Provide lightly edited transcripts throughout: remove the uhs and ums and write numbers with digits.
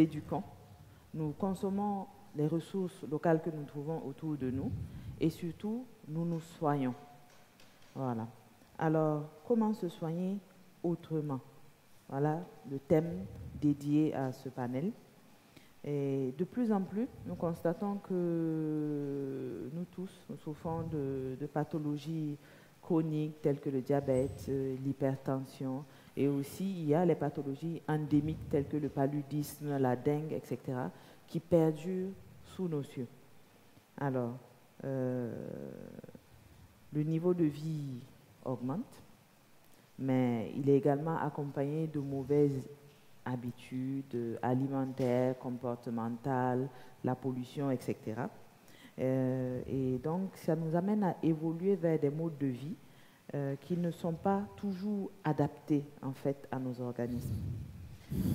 éduquons, nous consommons les ressources locales que nous trouvons autour de nous et surtout, nous nous soignons. Voilà. Alors, comment se soigner autrement? Voilà le thème dédié à ce panel. Et de plus en plus, nous constatons que nous tous, nous souffrons de pathologies chroniques telles que le diabète, l'hypertension, et aussi il y a les pathologies endémiques telles que le paludisme, la dengue, etc., qui perdurent sous nos cieux. Alors, le niveau de vie augmente, mais il est également accompagné de mauvaises habitudes alimentaires, comportementales, la pollution, etc. Et donc, ça nous amène à évoluer vers des modes de vie qui ne sont pas toujours adaptés, en fait, à nos organismes.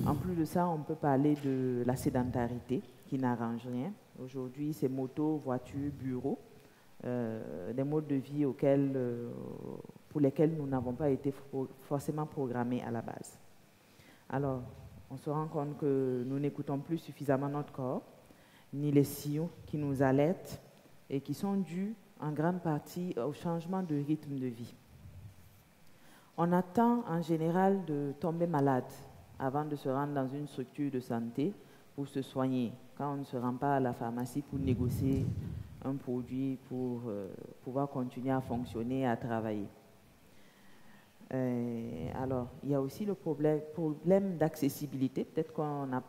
En plus de ça, on peut parler de la sédentarité, qui n'arrange rien. Aujourd'hui, c'est moto, voiture, bureau, des modes de vie pour lesquels nous n'avons pas été forcément programmés à la base. Alors, on se rend compte que nous n'écoutons plus suffisamment notre corps, ni les signaux qui nous alertent et qui sont dus en grande partie au changement de rythme de vie. On attend en général de tomber malade avant de se rendre dans une structure de santé pour se soigner, quand on ne se rend pas à la pharmacie pour négocier un produit pour pouvoir continuer à fonctionner, à travailler. Alors, il y a aussi le problème d'accessibilité. Peut-être qu'on a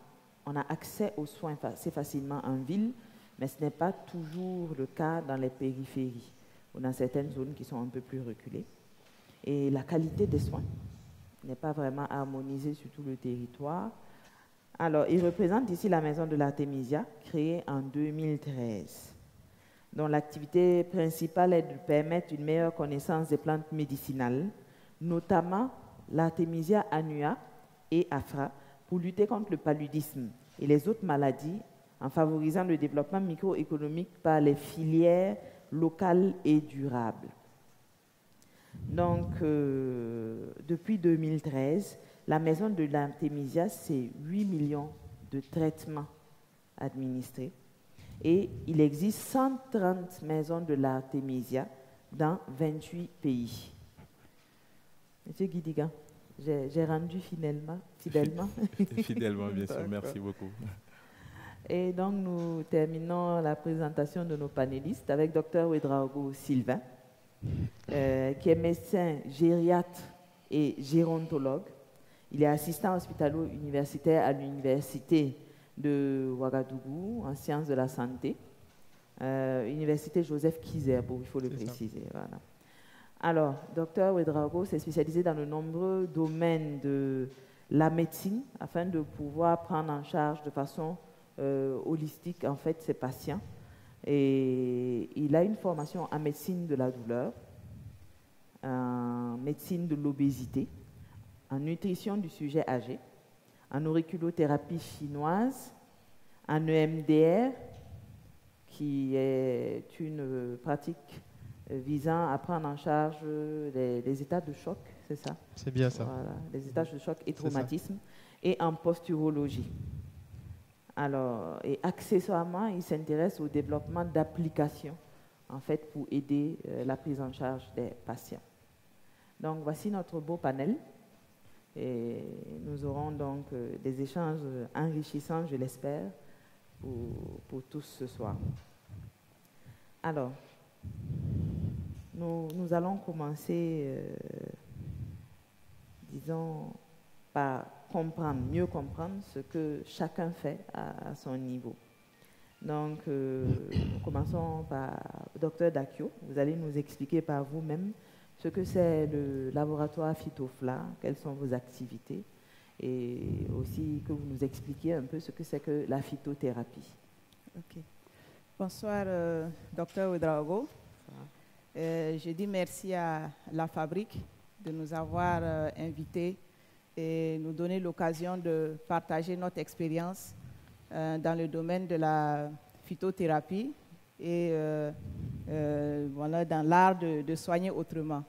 accès aux soins assez facilement en ville, mais ce n'est pas toujours le cas dans les périphéries ou dans certaines zones qui sont un peu plus reculées. Et la qualité des soins n'est pas vraiment harmonisée sur tout le territoire. Alors, il représente ici la maison de l'Artémisia, créée en 2013, dont l'activité principale est de permettre une meilleure connaissance des plantes médicinales, notamment l'Artémisia annua et afra, pour lutter contre le paludisme et les autres maladies, en favorisant le développement microéconomique par les filières locales et durables. Donc, depuis 2013, la maison de l'Artémisia, c'est 8 millions de traitements administrés. Et il existe 130 maisons de l'Artémisia dans 28 pays. Monsieur Guidigan, j'ai rendu fidèlement. Fidèlement, bien sûr. Merci beaucoup. Et donc, nous terminons la présentation de nos panélistes avec Dr Ouedraogo Sylvain, qui est médecin gériatre et gérontologue. Il est assistant hospitalo-universitaire à l'université de Ouagadougou en sciences de la santé, université Joseph Kizerbo, il faut le préciser. Voilà. Alors, Dr Ouedraogo s'est spécialisé dans de nombreux domaines de la médecine afin de pouvoir prendre en charge de façon holistique en fait ses patients. Et il a une formation en médecine de la douleur, en médecine de l'obésité, en nutrition du sujet âgé, en auriculothérapie chinoise, en EMDR, qui est une pratique visant à prendre en charge les états de choc, c'est ça? C'est bien ça. Voilà, les états de choc et traumatisme, et en posturologie. Alors, et accessoirement, il s'intéresse au développement d'applications, en fait, pour aider la prise en charge des patients. Donc, voici notre beau panel. Et nous aurons donc des échanges enrichissants, je l'espère, pour tous ce soir. Alors, nous allons commencer, disons, par mieux comprendre ce que chacun fait à son niveau. Donc, nous commençons par Dr Dakio. Vous allez nous expliquer par vous-même ce que c'est le laboratoire Phytofla, quelles sont vos activités, et aussi que vous nous expliquiez un peu ce que c'est que la phytothérapie. Ok. Bonsoir, Dr Ouedraogo. Je dis merci à la Fabrique de nous avoir invités et nous donner l'occasion de partager notre expérience dans le domaine de la phytothérapie et voilà, dans l'art de soigner autrement.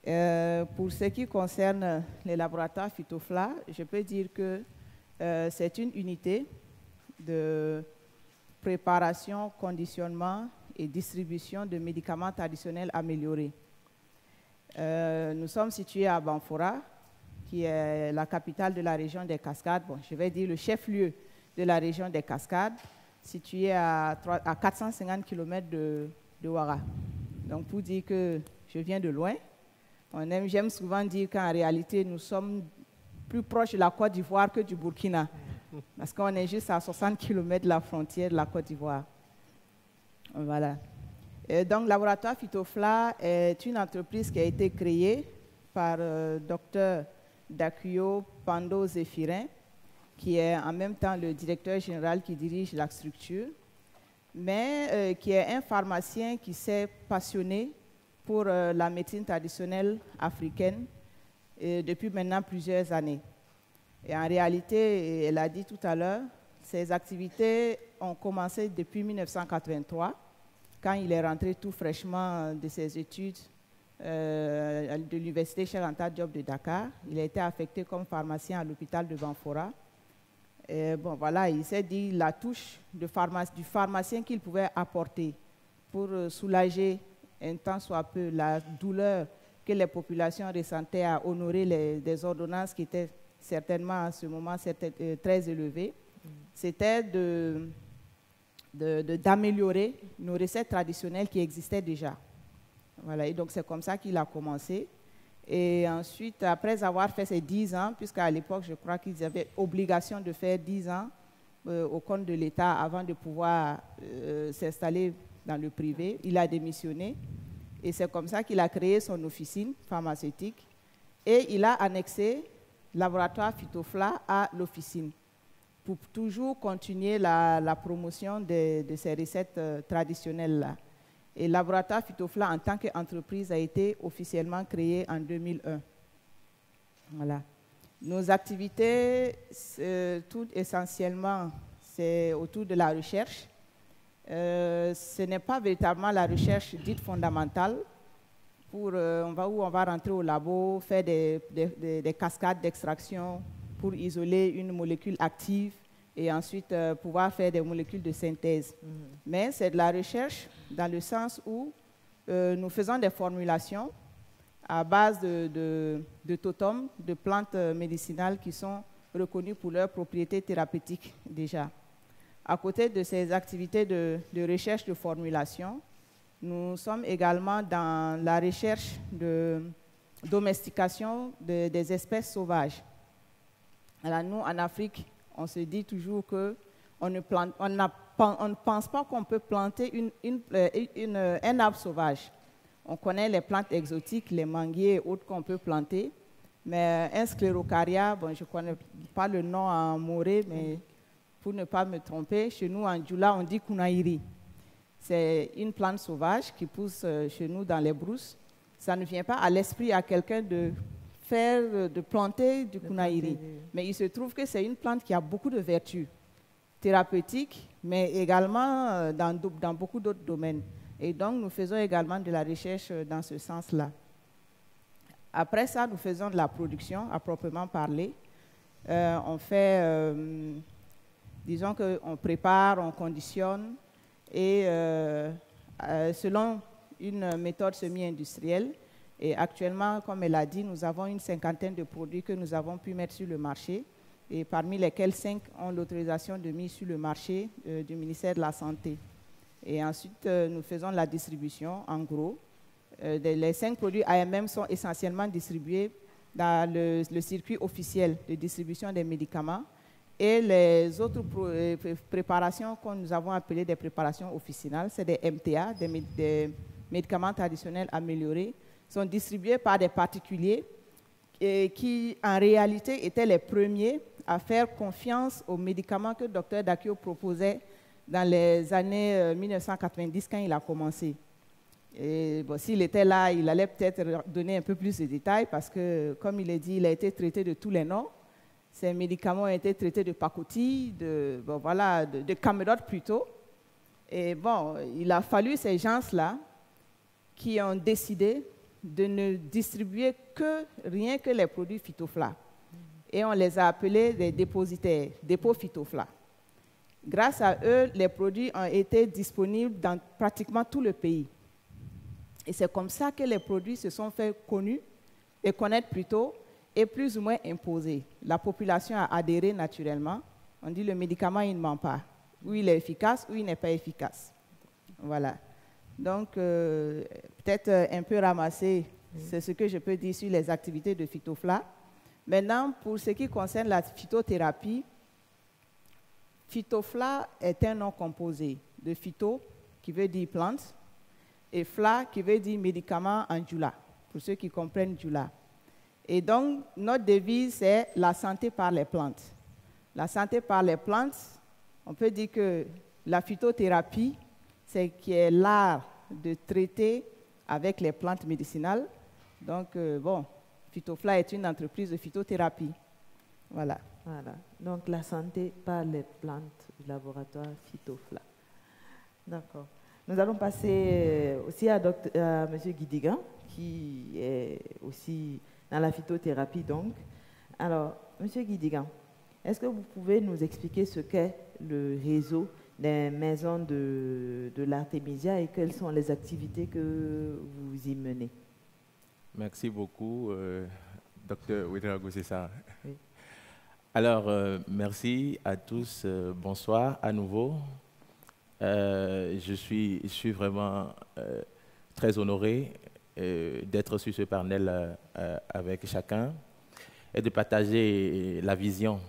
Pour ce qui concerne les laboratoires Phytofla, je peux dire que c'est une unité de préparation, conditionnement et distribution de médicaments traditionnels améliorés. Nous sommes situés à Banfora, qui est la capitale de la région des Cascades. Bon, je vais dire le chef-lieu de la région des Cascades, situé à 450 km de Ouara. Donc, pour dire que je viens de loin, j'aime souvent dire qu'en réalité, nous sommes plus proches de la Côte d'Ivoire que du Burkina, parce qu'on est juste à 60 km de la frontière de la Côte d'Ivoire. Voilà. Et donc, Laboratoire Phytofla est une entreprise qui a été créée par Dr Dakuyo Pando Zéphirin, qui est en même temps le directeur général qui dirige la structure, mais qui est un pharmacien qui s'est passionné pour la médecine traditionnelle africaine depuis maintenant plusieurs années. Et en réalité, elle a dit tout à l'heure, ses activités ont commencé depuis 1983, quand il est rentré tout fraîchement de ses études de l'Université Cheikh Anta Diop de Dakar. Il a été affecté comme pharmacien à l'hôpital de Banfora. Et bon, voilà, il s'est dit la touche du pharmacien qu'il pouvait apporter pour soulager un tant soit peu la douleur que les populations ressentaient à honorer des ordonnances qui étaient certainement à ce moment très élevées. C'était d'améliorer nos recettes traditionnelles qui existaient déjà. Voilà, et donc c'est comme ça qu'il a commencé. Et ensuite, après avoir fait ses 10 ans, puisqu'à l'époque, je crois qu'ils avaient obligation de faire 10 ans au compte de l'État avant de pouvoir s'installer dans le privé, il a démissionné. Et c'est comme ça qu'il a créé son officine pharmaceutique. Et il a annexé Laboratoire Phytofla à l'officine pour toujours continuer la promotion de ces recettes traditionnelles-là. Et Laboratoire Phytofla, en tant qu'entreprise, a été officiellement créé en 2001. Voilà. Nos activités, tout essentiellement, c'est autour de la recherche. Ce n'est pas véritablement la recherche dite fondamentale, où on va rentrer au labo, faire des cascades d'extraction pour isoler une molécule active et ensuite pouvoir faire des molécules de synthèse. Mais c'est de la recherche dans le sens où nous faisons des formulations à base de totems, de plantes médicinales qui sont reconnues pour leurs propriétés thérapeutiques déjà. À côté de ces activités de recherche de formulation, nous sommes également dans la recherche de domestication des espèces sauvages. Alors nous, en Afrique, on se dit toujours qu'on ne pense pas qu'on peut planter un arbre sauvage. On connaît les plantes exotiques, les manguiers et autres qu'on peut planter, mais un sclérocaria, bon, je ne connais pas le nom en moré, mais pour ne pas me tromper, chez nous en Djoula, on dit kunaïri. C'est une plante sauvage qui pousse chez nous dans les brousses. Ça ne vient pas à l'esprit à quelqu'un de planter du kunaïri. Mais il se trouve que c'est une plante qui a beaucoup de vertus thérapeutiques, mais également dans beaucoup d'autres domaines. Et donc, nous faisons également de la recherche dans ce sens-là. Après ça, nous faisons de la production, à proprement parler. On fait, disons qu'on prépare, on conditionne, et selon une méthode semi-industrielle. Et actuellement, comme elle a dit, nous avons une cinquantaine de produits que nous avons pu mettre sur le marché, et parmi lesquels 5 ont l'autorisation de mise sur le marché du ministère de la Santé. Et ensuite, nous faisons la distribution, en gros. Les 5 produits AMM sont essentiellement distribués dans le circuit officiel de distribution des médicaments. Et les autres préparations que nous avons appelées des préparations officinales, c'est des MTA, des médicaments traditionnels améliorés, sont distribués par des particuliers qui, en réalité, étaient les premiers à faire confiance aux médicaments que le Dr Dakuyo proposait dans les années 1990 quand il a commencé. Et bon, s'il était là, il allait peut-être donner un peu plus de détails parce que, comme il a dit, il a été traité de tous les noms. Ces médicaments ont été traités de pacotille, de camelote plutôt. Et bon, il a fallu ces gens-là qui ont décidé de ne distribuer rien que les produits Phytofla. et on les a appelés des dépositaires, dépôts Phytofla. Grâce à eux, les produits ont été disponibles dans pratiquement tout le pays. Et c'est comme ça que les produits se sont fait connus et connaître plutôt et plus ou moins imposés. La population a adhéré naturellement. On dit le médicament, il ne ment pas. Ou il est efficace ou il n'est pas efficace. Voilà. Donc, peut-être un peu ramassé, c'est ce que je peux dire sur les activités de Phytofla. Maintenant, pour ce qui concerne la phytothérapie, Phytofla est un nom composé de phyto, qui veut dire plante, et fla, qui veut dire médicament en djoula, pour ceux qui comprennent djoula. Et donc, notre devise, c'est la santé par les plantes. La santé par les plantes, on peut dire que la phytothérapie, c'est qui est l'art de traiter avec les plantes médicinales. Donc, bon, Phytofla est une entreprise de phytothérapie. Voilà. Voilà. Donc, la santé par les plantes du laboratoire Phytofla. D'accord. Nous allons passer aussi à M. Guidigan, qui est aussi dans la phytothérapie. Donc. Alors, M. Guidigan, est-ce que vous pouvez nous expliquer ce qu'est le réseau des maisons de l'Artémisia et quelles sont les activités que vous y menez? Merci beaucoup, Dr. Ouedraogo, c'est ça. Oui. Alors, merci à tous. Bonsoir à nouveau. Je suis vraiment très honoré d'être sur ce panel avec chacun et de partager la vision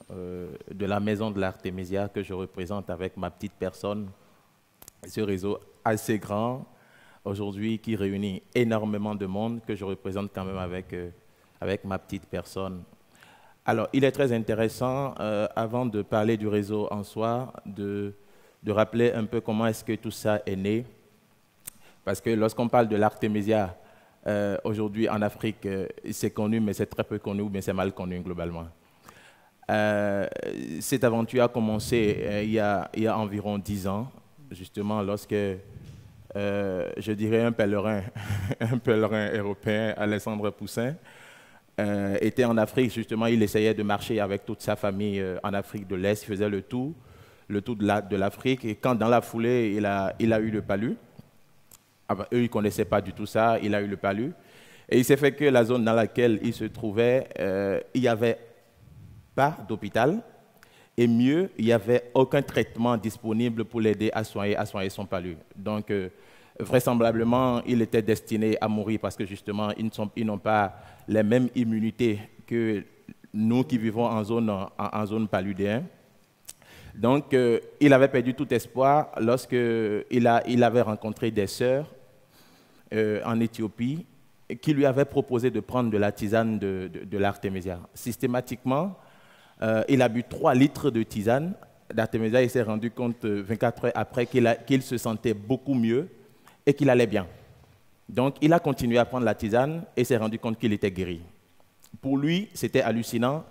de la maison de l'Artémisia que je représente avec ma petite personne. Ce réseau assez grand aujourd'hui qui réunit énormément de monde que je représente quand même avec ma petite personne. Alors, il est très intéressant, avant de parler du réseau en soi, de rappeler un peu comment est-ce que tout ça est né. Parce que lorsqu'on parle de l'Artémisia, aujourd'hui en Afrique, c'est connu, mais c'est très peu connu, ou bien c'est mal connu globalement. Cette aventure a commencé il y a environ 10 ans, justement lorsque, je dirais, un pèlerin européen, Alexandre Poussin, était en Afrique. Justement, il essayait de marcher avec toute sa famille en Afrique de l'Est. Il faisait le tour de l'Afrique. Et quand dans la foulée, il a eu le palu, eux, ils ne connaissaient pas du tout ça, il a eu le palu. Et il s'est fait que la zone dans laquelle il se trouvait, il n'y avait pas d'hôpital. Et mieux, il n'y avait aucun traitement disponible pour l'aider à soigner son palu. Donc, vraisemblablement, il était destiné à mourir parce que justement, ils n'ont pas les mêmes immunités que nous qui vivons en zone paludéenne. Donc, il avait perdu tout espoir lorsqu'il avait rencontré des sœurs en Éthiopie qui lui avaient proposé de prendre de la tisane de l'Artémisia. Systématiquement, il a bu 3 litres de tisane d'Artémisia. Il s'est rendu compte 24 heures après qu'il se sentait beaucoup mieux et qu'il allait bien. Donc, il a continué à prendre la tisane et s'est rendu compte qu'il était guéri. Pour lui, c'était hallucinant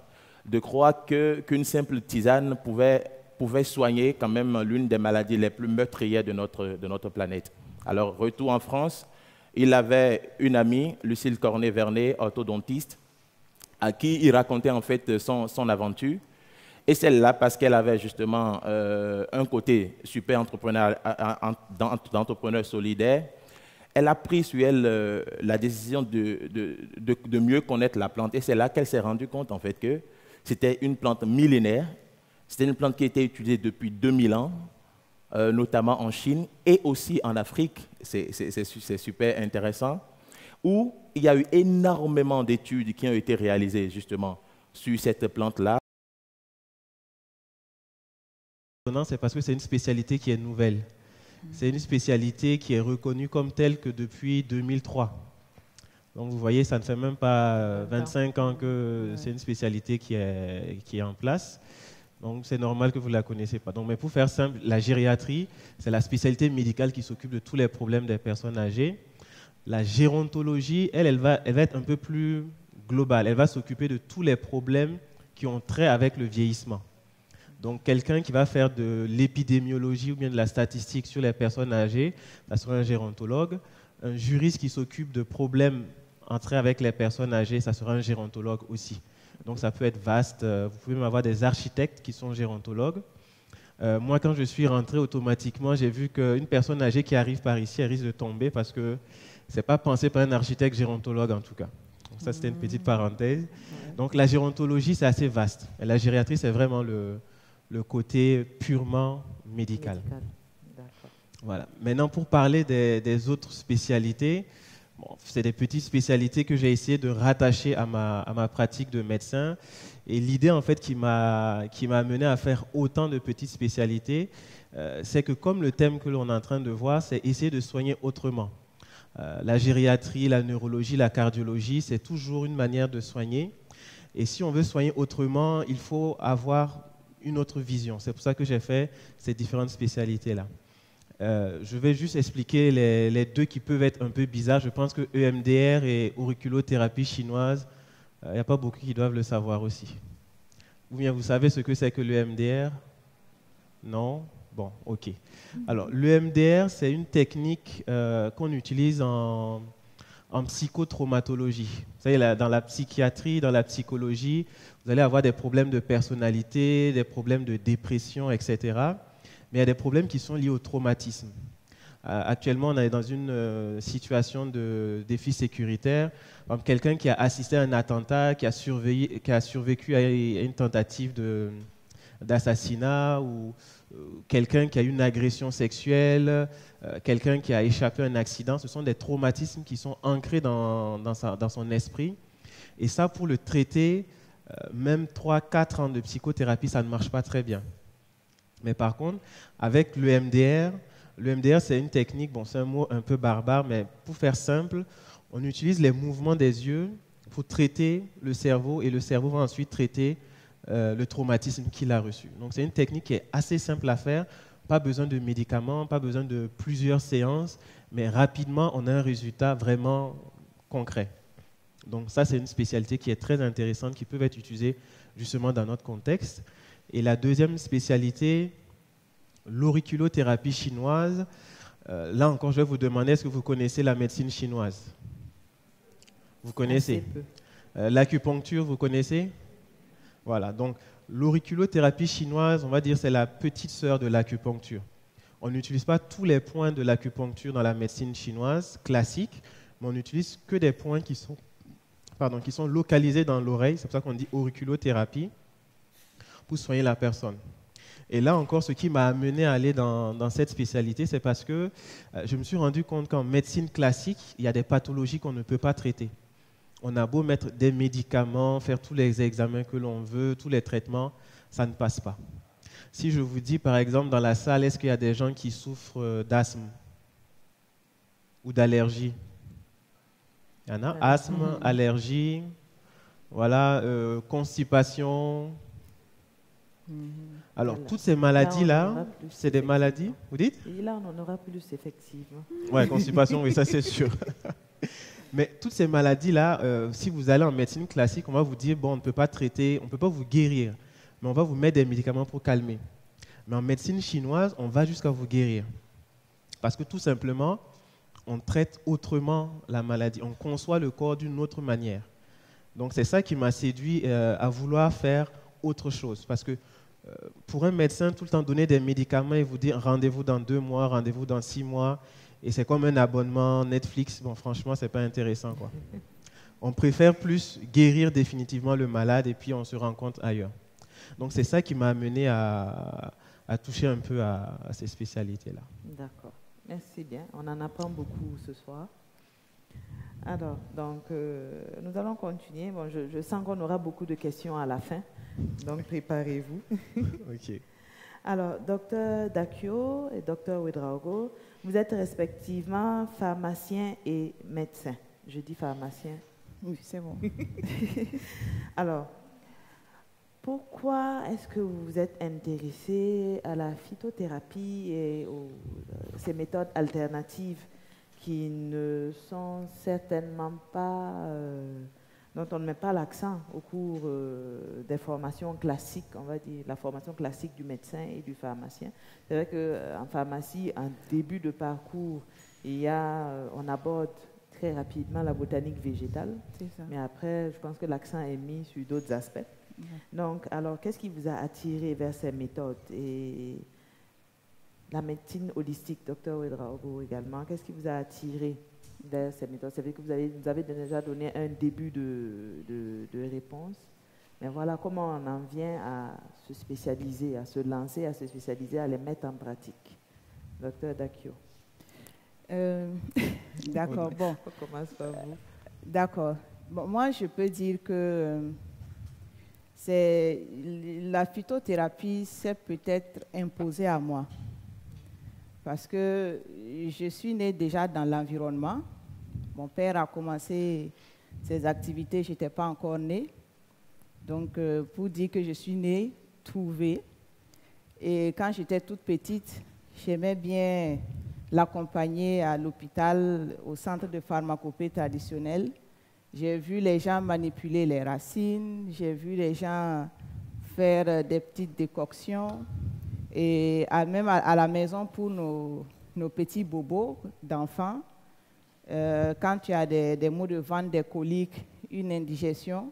de croire qu'une simple tisane pouvait soigner quand même l'une des maladies les plus meurtrières de notre planète. Alors, retour en France, il avait une amie, Lucille Cornet-Vernet, orthodontiste, à qui il racontait en fait son aventure. Et celle-là, parce qu'elle avait justement un côté super entrepreneur, d'entrepreneur solidaire, elle a pris sur elle la décision de mieux connaître la plante. Et c'est là qu'elle s'est rendue compte en fait que c'était une plante millénaire. C'était une plante qui était utilisée depuis 2000 ans, notamment en Chine et aussi en Afrique. C'est super intéressant. Où il y a eu énormément d'études qui ont été réalisées justement sur cette plante-là. C'est parce que c'est une spécialité qui est nouvelle. C'est une spécialité qui est reconnue comme telle que depuis 2003. Donc vous voyez, ça ne fait même pas 25 ans que c'est une spécialité qui est en place. Donc c'est normal que vous ne la connaissez pas. Donc, mais pour faire simple, la gériatrie, c'est la spécialité médicale qui s'occupe de tous les problèmes des personnes âgées. La gérontologie, elle va être un peu plus globale. Elle va s'occuper de tous les problèmes qui ont trait avec le vieillissement. Donc, quelqu'un qui va faire de l'épidémiologie ou bien de la statistique sur les personnes âgées, ça sera un gérontologue. Un juriste qui s'occupe de problèmes en trait avec les personnes âgées, ça sera un gérontologue aussi. Donc ça peut être vaste. Vous pouvez même avoir des architectes qui sont gérontologues. Moi, quand je suis rentré, automatiquement, j'ai vu qu'une personne âgée qui arrive par ici, elle risque de tomber parce que ce n'est pas pensé par un architecte gérontologue en tout cas. Donc ça, c'était une petite parenthèse. Donc la gérontologie, c'est assez vaste. Et la gériatrie, c'est vraiment le côté purement médical. Voilà. Maintenant, pour parler des autres spécialités, bon, c'est des petites spécialités que j'ai essayé de rattacher à ma pratique de médecin. Et l'idée, en fait, qui m'a amené à faire autant de petites spécialités, c'est que comme le thème que l'on est en train de voir, c'est essayer de soigner autrement. La gériatrie, la neurologie, la cardiologie, c'est toujours une manière de soigner. Et si on veut soigner autrement, il faut avoir une autre vision. C'est pour ça que j'ai fait ces différentes spécialités-là. Je vais juste expliquer les deux qui peuvent être un peu bizarres. Je pense que EMDR et auriculothérapie chinoise, il n'y a pas beaucoup qui doivent le savoir aussi. Ou bien vous savez ce que c'est que l'EMDR? Non? Bon, ok. Alors, l'EMDR, c'est une technique qu'on utilise en psychotraumatologie. Vous savez, dans la psychiatrie, dans la psychologie, vous allez avoir des problèmes de personnalité, des problèmes de dépression, etc. Mais il y a des problèmes qui sont liés au traumatisme. Actuellement, on est dans une situation de défi sécuritaire. Quelqu'un qui a assisté à un attentat, qui a survécu à une tentative d'assassinat, ou quelqu'un qui a eu une agression sexuelle, quelqu'un qui a échappé à un accident, ce sont des traumatismes qui sont ancrés dans son esprit. Et ça, pour le traiter, même 3-4 ans de psychothérapie, ça ne marche pas très bien. Mais par contre, avec l'EMDR, c'est une technique, bon, c'est un mot un peu barbare, mais pour faire simple, on utilise les mouvements des yeux pour traiter le cerveau et le cerveau va ensuite traiter le traumatisme qu'il a reçu. Donc c'est une technique qui est assez simple à faire, pas besoin de médicaments, pas besoin de plusieurs séances, mais rapidement on a un résultat vraiment concret. Donc ça c'est une spécialité qui est très intéressante, qui peut être utilisée justement dans notre contexte. Et la deuxième spécialité, l'auriculothérapie chinoise. Là encore, je vais vous demander, est-ce que vous connaissez la médecine chinoise? Vous connaissez? L'acupuncture, vous connaissez? Voilà, donc l'auriculothérapie chinoise, on va dire, c'est la petite sœur de l'acupuncture. On n'utilise pas tous les points de l'acupuncture dans la médecine chinoise classique, mais on n'utilise que des points qui sont localisés dans l'oreille. C'est pour ça qu'on dit auriculothérapie, pour soigner la personne. Et là encore, ce qui m'a amené à aller dans cette spécialité, c'est parce que je me suis rendu compte qu'en médecine classique, il y a des pathologies qu'on ne peut pas traiter. On a beau mettre des médicaments, faire tous les examens que l'on veut, tous les traitements, ça ne passe pas. Si je vous dis, par exemple, dans la salle, est-ce qu'il y a des gens qui souffrent d'asthme ou d'allergie? Il y en a. Asthme, allergie, voilà, constipation. Alors, toutes ces maladies-là, c'est des maladies, vous dites? Et là, on en aura plus, effectivement. Oui, constipation, oui, ça c'est sûr. Mais toutes ces maladies-là, si vous allez en médecine classique, on va vous dire, bon, on ne peut pas traiter, on ne peut pas vous guérir, mais on va vous mettre des médicaments pour calmer. Mais en médecine chinoise, on va jusqu'à vous guérir. Parce que tout simplement, on traite autrement la maladie, on conçoit le corps d'une autre manière. Donc c'est ça qui m'a séduit à vouloir faire autre chose. Parce que pour un médecin, tout le temps donner des médicaments et vous dire rendez-vous dans 2 mois, rendez-vous dans 6 mois, et c'est comme un abonnement Netflix, bon franchement, c'est pas intéressant, quoi. On préfère plus guérir définitivement le malade et puis on se rencontre ailleurs. Donc c'est ça qui m'a amené à toucher un peu à ces spécialités-là. D'accord, merci bien. On en apprend beaucoup ce soir. Alors, donc, nous allons continuer. Bon, je sens qu'on aura beaucoup de questions à la fin, donc préparez-vous. Ok. Alors, Dr Dakio et Dr Ouedraogo, vous êtes respectivement pharmacien et médecin. Je dis pharmacien. Oui, c'est bon. Alors, pourquoi est-ce que vous vous êtes intéressé à la phytothérapie et ces méthodes alternatives qui ne sont certainement pas, dont on ne met pas l'accent au cours des formations classiques, on va dire, la formation classique du médecin et du pharmacien. C'est vrai qu'en pharmacie, en début de parcours, on aborde très rapidement la botanique végétale. C'est ça. Mais après, je pense que l'accent est mis sur d'autres aspects. Donc, alors, qu'est-ce qui vous a attiré vers ces méthodes et la médecine holistique, Dr Ouedraogo également, qu'est-ce qui vous a attiré vers ces méthodes? C'est vrai que vous avez déjà donné un début de réponse, mais voilà, comment on en vient à se spécialiser, à se lancer, à se spécialiser, à les mettre en pratique? Dr Dakio. D'accord, bon. On commence par vous. D'accord. Bon, moi, je peux dire que la phytothérapie s'est peut-être imposée à moi. Parce que je suis née déjà dans l'environnement. Mon père a commencé ses activités, je n'étais pas encore née. Donc, pour dire que je suis née, trouvée. Et quand j'étais toute petite, j'aimais bien l'accompagner à l'hôpital, au centre de pharmacopée traditionnelle. J'ai vu les gens manipuler les racines, j'ai vu les gens faire des petites décoctions. Et même à la maison, pour nos petits bobos d'enfants, quand tu as des maux de ventre, des coliques, une indigestion,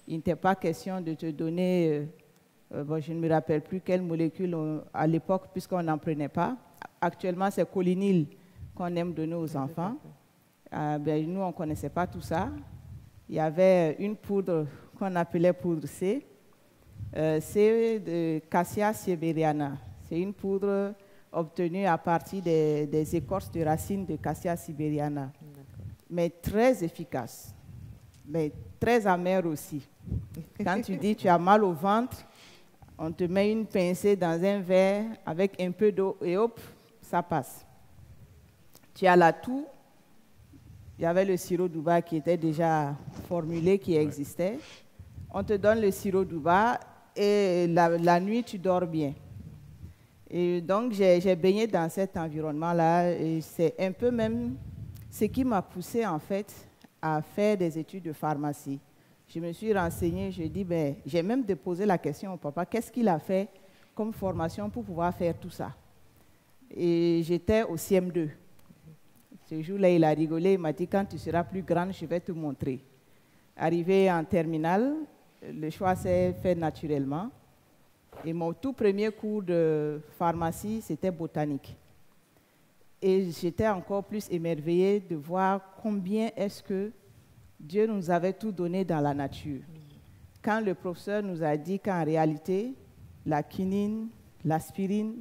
il n'était pas question de te donner, bon, je ne me rappelle plus quelle molécule à l'époque, puisqu'on n'en prenait pas. Actuellement, c'est Colinil qu'on aime donner aux enfants. Ben, nous, on ne connaissait pas tout ça. Il y avait une poudre qu'on appelait poudre C. C'est de Cassia siberiana. C'est une poudre obtenue à partir des écorces de racines de Cassia siberiana. Mais très efficace, mais très amère aussi. Quand tu dis tu as mal au ventre, on te met une pincée dans un verre avec un peu d'eau et hop, ça passe. Tu as la toux. Il y avait le sirop d'Ouba qui était déjà formulé, qui existait. On te donne le sirop d'Ouba et la nuit, tu dors bien. Et donc, j'ai baigné dans cet environnement-là. Et c'est un peu même ce qui m'a poussé, en fait, à faire des études de pharmacie. Je me suis renseignée, je dis, ben, j'ai même déposé la question au papa, qu'est-ce qu'il a fait comme formation pour pouvoir faire tout ça? Et j'étais au CM2. Ce jour-là, il a rigolé, il m'a dit, quand tu seras plus grande, je vais te montrer. Arrivé en terminale, le choix s'est fait naturellement. Et mon tout premier cours de pharmacie, c'était botanique. Et j'étais encore plus émerveillée de voir combien est-ce que Dieu nous avait tout donné dans la nature. Quand le professeur nous a dit qu'en réalité, la quinine, l'aspirine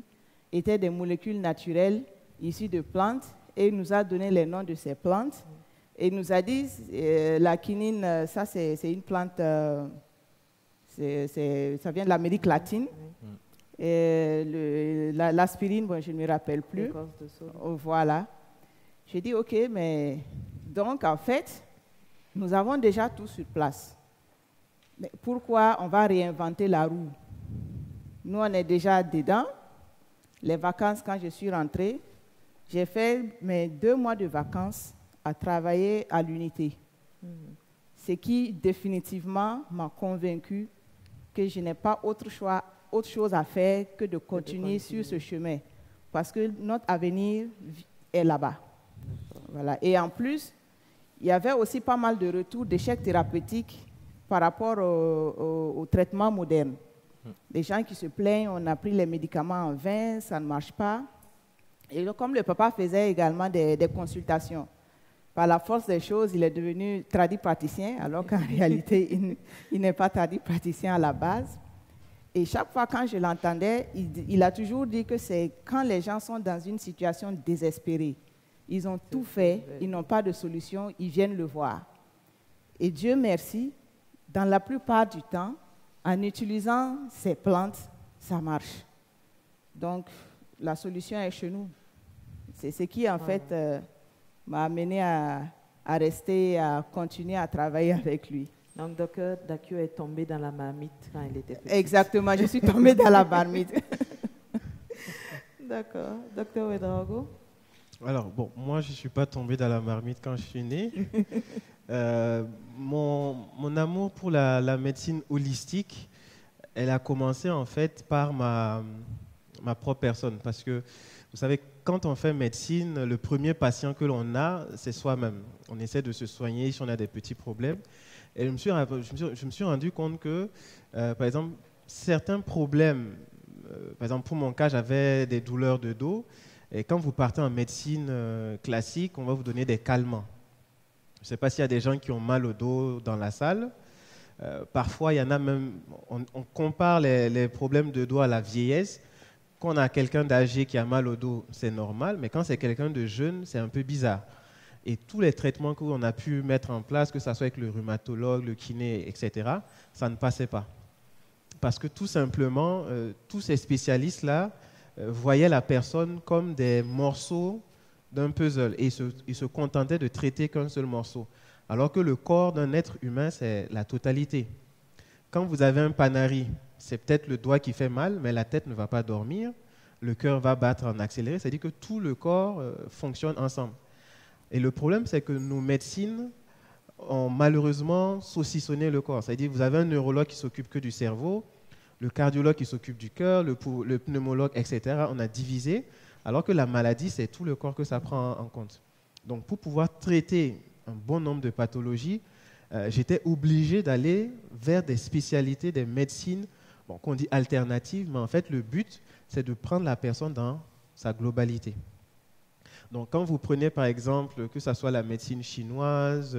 étaient des molécules naturelles issues de plantes, et il nous a donné les noms de ces plantes. Et il nous a dit, la quinine, ça c'est une plante, ça vient de l'Amérique latine. L'aspirine, bon, je ne me rappelle plus. Voilà. J'ai dit, OK, mais donc en fait, nous avons déjà tout sur place. Mais pourquoi on va réinventer la roue? Nous, on est déjà dedans. Les vacances, quand je suis rentrée, j'ai fait mes 2 mois de vacances à travailler à l'unité. Ce qui définitivement m'a convaincu que je n'ai pas autre chose à faire que de continuer sur ce chemin. Parce que notre avenir est là-bas. Voilà. Et en plus, il y avait aussi pas mal de retours d'échecs thérapeutiques par rapport au traitement moderne. Des gens qui se plaignent, on a pris les médicaments en vain, ça ne marche pas. Et donc, comme le papa faisait également des consultations, par la force des choses, il est devenu tradipraticien, alors qu'en réalité, il n'est pas tradipraticien à la base. Et chaque fois quand je l'entendais, il a toujours dit que c'est quand les gens sont dans une situation désespérée, ils ont tout fait, ils n'ont pas de solution, ils viennent le voir. Et Dieu merci, dans la plupart du temps, en utilisant ces plantes, ça marche. Donc, la solution est chez nous. C'est ce qui, en fait, m'a amené à rester, à continuer à travailler avec lui. Donc, Dr Dakio est tombé dans la marmite quand il était petit. Exactement, je suis tombée dans la marmite. D'accord. Dr Ouedraogo? Alors, bon, moi, je ne suis pas tombé dans la marmite quand je suis né. Mon amour pour la médecine holistique, elle a commencé en fait par ma propre personne. Parce que, vous savez, quand on fait médecine, le premier patient que l'on a, c'est soi-même. On essaie de se soigner si on a des petits problèmes. Et je me suis rendu compte que, par exemple, certains problèmes, par exemple, pour mon cas, j'avais des douleurs de dos. Et quand vous partez en médecine classique, on va vous donner des calmants. Je ne sais pas s'il y a des gens qui ont mal au dos dans la salle. Parfois, il y en a même, on compare les problèmes de dos à la vieillesse. Quand on a quelqu'un d'âgé qui a mal au dos, c'est normal, mais quand c'est quelqu'un de jeune, c'est un peu bizarre. Et tous les traitements qu'on a pu mettre en place, que ce soit avec le rhumatologue, le kiné, etc., ça ne passait pas. Parce que tout simplement, tous ces spécialistes-là voyaient la personne comme des morceaux d'un puzzle et ils se contentaient de traiter qu'un seul morceau. Alors que le corps d'un être humain, c'est la totalité. Quand vous avez un panari, c'est peut-être le doigt qui fait mal, mais la tête ne va pas dormir, le cœur va battre en accéléré, c'est-à-dire que tout le corps fonctionne ensemble. Et le problème, c'est que nos médecines ont malheureusement saucissonné le corps. C'est-à-dire que vous avez un neurologue qui s'occupe que du cerveau, le cardiologue qui s'occupe du cœur, le pneumologue, etc. On a divisé, alors que la maladie, c'est tout le corps que ça prend en compte. Donc, pour pouvoir traiter un bon nombre de pathologies, j'étais obligé d'aller vers des spécialités, des médecines, qu'on dit alternatives, mais en fait, le but, c'est de prendre la personne dans sa globalité. Donc, quand vous prenez, par exemple, que ce soit la médecine chinoise,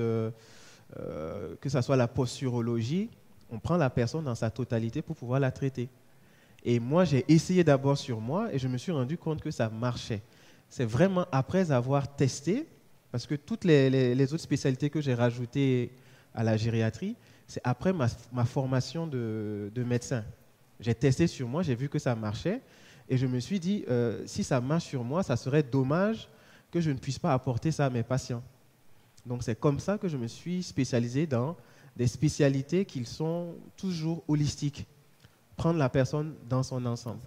que ce soit la posturologie, on prend la personne dans sa totalité pour pouvoir la traiter. Et moi, j'ai essayé d'abord sur moi et je me suis rendu compte que ça marchait. C'est vraiment après avoir testé, parce que toutes les autres spécialités que j'ai rajoutées à la gériatrie, c'est après ma formation de médecin. J'ai testé sur moi, j'ai vu que ça marchait et je me suis dit, si ça marche sur moi, ça serait dommage que je ne puisse pas apporter ça à mes patients. Donc c'est comme ça que je me suis spécialisé dans des spécialités qui sont toujours holistiques. Prendre la personne dans son ensemble.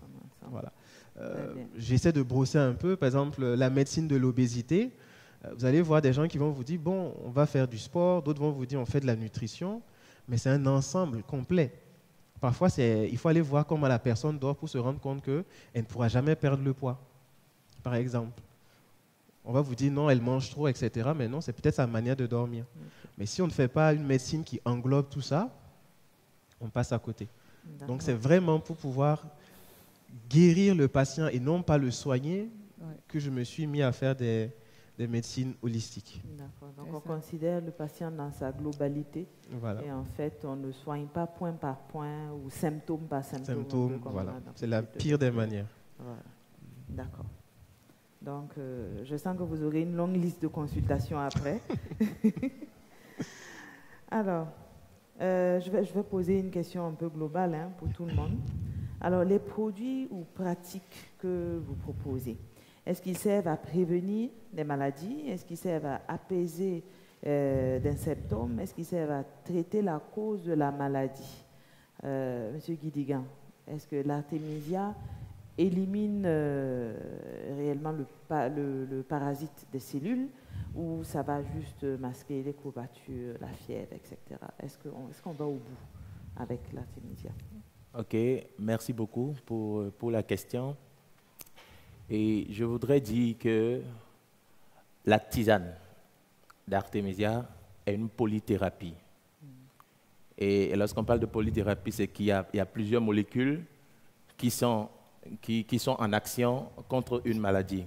Voilà. J'essaie de brosser un peu, par exemple, la médecine de l'obésité. Vous allez voir des gens qui vont vous dire, bon, on va faire du sport, d'autres vont vous dire, on fait de la nutrition, mais c'est un ensemble complet. Parfois, il faut aller voir comment la personne dort pour se rendre compte qu'elle ne pourra jamais perdre le poids, par exemple. On va vous dire, non, elle mange trop, etc. Mais non, c'est peut-être sa manière de dormir. Okay. Mais si on ne fait pas une médecine qui englobe tout ça, on passe à côté. Donc, c'est vraiment pour pouvoir guérir le patient et non pas le soigner que je me suis mis à faire des médecines holistiques. D'accord. Donc, on considère le patient dans sa globalité. Voilà. Et en fait, on ne soigne pas point par point ou symptôme par symptôme. Voilà. C'est la pire des manières. Voilà. D'accord. Donc, je sens que vous aurez une longue liste de consultations après. Alors, je vais poser une question un peu globale pour tout le monde. Alors, les produits ou pratiques que vous proposez, est-ce qu'ils servent à prévenir des maladies? Est-ce qu'ils servent à apaiser des symptômes? Est-ce qu'ils servent à traiter la cause de la maladie? Monsieur Guidigan, est-ce que l'artémisia élimine réellement le parasite des cellules ou ça va juste masquer les courbatures, la fièvre, etc. Est-ce qu'on va au bout avec l'artémisia? Ok, merci beaucoup pour la question. Et je voudrais dire que la tisane d'artémisia est une polythérapie. Et lorsqu'on parle de polythérapie, c'est qu'il y a plusieurs molécules qui sont en action contre une maladie.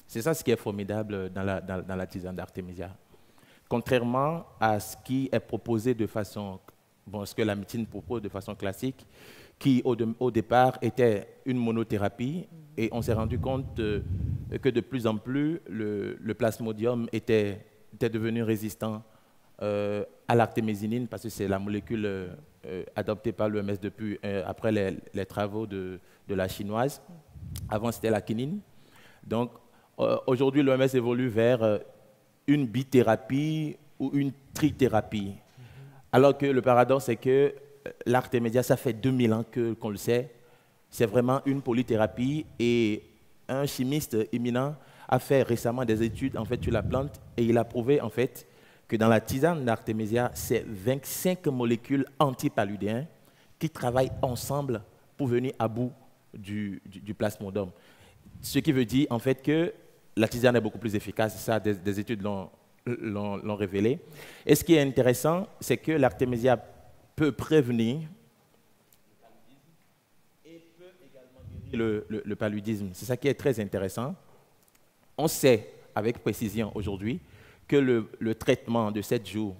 C'est ça ce qui est formidable dans la tisane d'artémisia. Contrairement à ce qui est proposé de façon, ce que la médecine propose de façon classique, qui au départ était une monothérapie, et on s'est rendu compte que de plus en plus le plasmodium était devenu résistant à l'artémisinine, parce que c'est la molécule adoptée par l'OMS depuis après les travaux de la chinoise. Avant, c'était la quinine. Donc, aujourd'hui, l'OMS évolue vers une bithérapie ou une trithérapie. Alors que le paradoxe, c'est que l'artémisia, ça fait 2000 ans qu'on le sait. C'est vraiment une polythérapie. Et un chimiste éminent a fait récemment des études sur la plante et il a prouvé en fait que dans la tisane d'artémisia, c'est 25 molécules antipaludéennes qui travaillent ensemble pour venir à bout du plasmodium. Ce qui veut dire en fait que la tisane est beaucoup plus efficace, ça, des études l'ont révélé. Et ce qui est intéressant, c'est que l'artémisia peut prévenir et peut également guérir le paludisme. C'est ça qui est très intéressant. On sait avec précision aujourd'hui que le traitement de 7 jours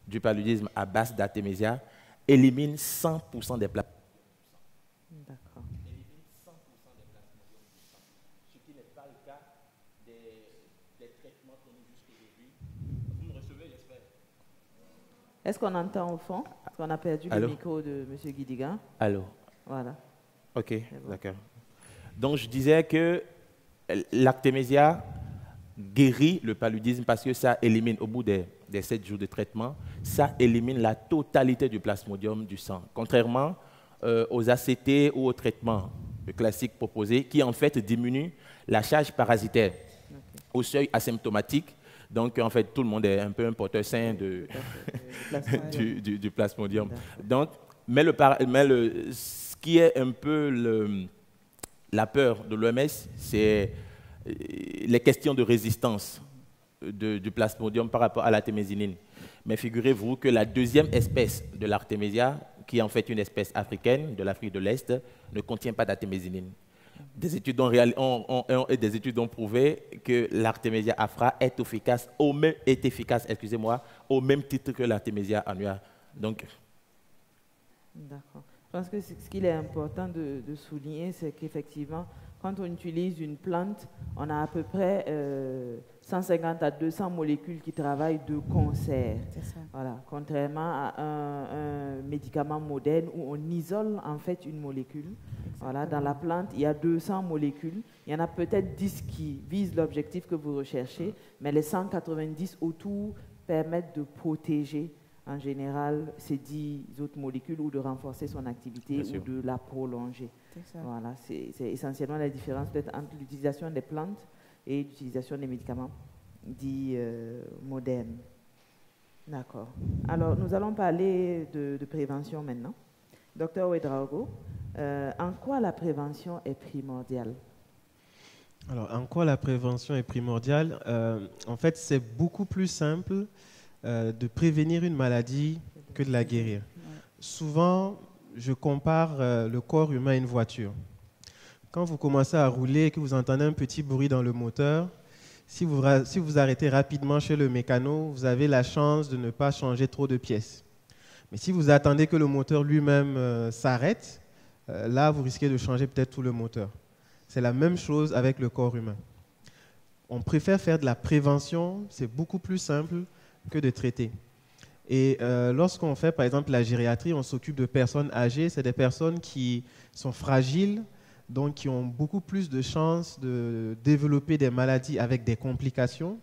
du paludisme à base d'artémisia élimine 100% des plasmodiums. D'accord. Élimine 100% des plasmodiums, ce qui n'est pas le cas des traitements connus jusqu'aujourd'hui. Vous me recevez, j'espère. Est-ce qu'on entend au fond? Parce qu'on a perdu Allô? le micro de M. Guidigan. Allô? Voilà. Ok, bon. d'accord. Donc je disais que l'artémisia guérit le paludisme parce que ça élimine, au bout des 7 jours de traitement, ça élimine la totalité du plasmodium du sang. Contrairement aux ACT ou aux traitements classiques proposés qui en fait diminuent la charge parasitaire au seuil asymptomatique. Donc en fait tout le monde est un peu un porteur sain du plasmodium. Donc, ce qui est un peu la peur de l'OMS, c'est les questions de résistance du plasmodium par rapport à l'artémisinine. Mais figurez-vous que la deuxième espèce de l'artémisia, qui est en fait une espèce africaine de l'Afrique de l'Est, ne contient pas d'artémisinine. Des études ont prouvé que l'artémisia afra est efficace au même titre que l'artémisia annua. Donc, d'accord. Je pense que ce qu'il est important de souligner, c'est qu'effectivement, quand on utilise une plante, on a à peu près 150 à 200 molécules qui travaillent de concert. Voilà. Contrairement à un médicament moderne où on isole en fait une molécule. Voilà. Dans la plante, il y a 200 molécules. Il y en a peut-être 10 qui visent l'objectif que vous recherchez, mais les 190 autour permettent de protéger en général ces 10 autres molécules ou de renforcer son activité ou de la prolonger. Voilà, c'est essentiellement la différence peut-être entre l'utilisation des plantes et l'utilisation des médicaments dits modernes. D'accord. Alors, nous allons parler de prévention maintenant. Docteur Ouedraogo, en quoi la prévention est primordiale? Alors, en quoi la prévention est primordiale? En fait, c'est beaucoup plus simple de prévenir une maladie que de la guérir. Souvent, je compare le corps humain à une voiture. Quand vous commencez à rouler et que vous entendez un petit bruit dans le moteur, si vous arrêtez rapidement chez le mécano, vous avez la chance de ne pas changer trop de pièces. Mais si vous attendez que le moteur lui-même s'arrête, là, vous risquez de changer peut-être tout le moteur. C'est la même chose avec le corps humain. On préfère faire de la prévention, c'est beaucoup plus simple que de traiter. Et lorsqu'on fait, par exemple, la gériatrie, on s'occupe de personnes âgées. C'est des personnes qui sont fragiles, donc qui ont beaucoup plus de chances de développer des maladies avec des complications.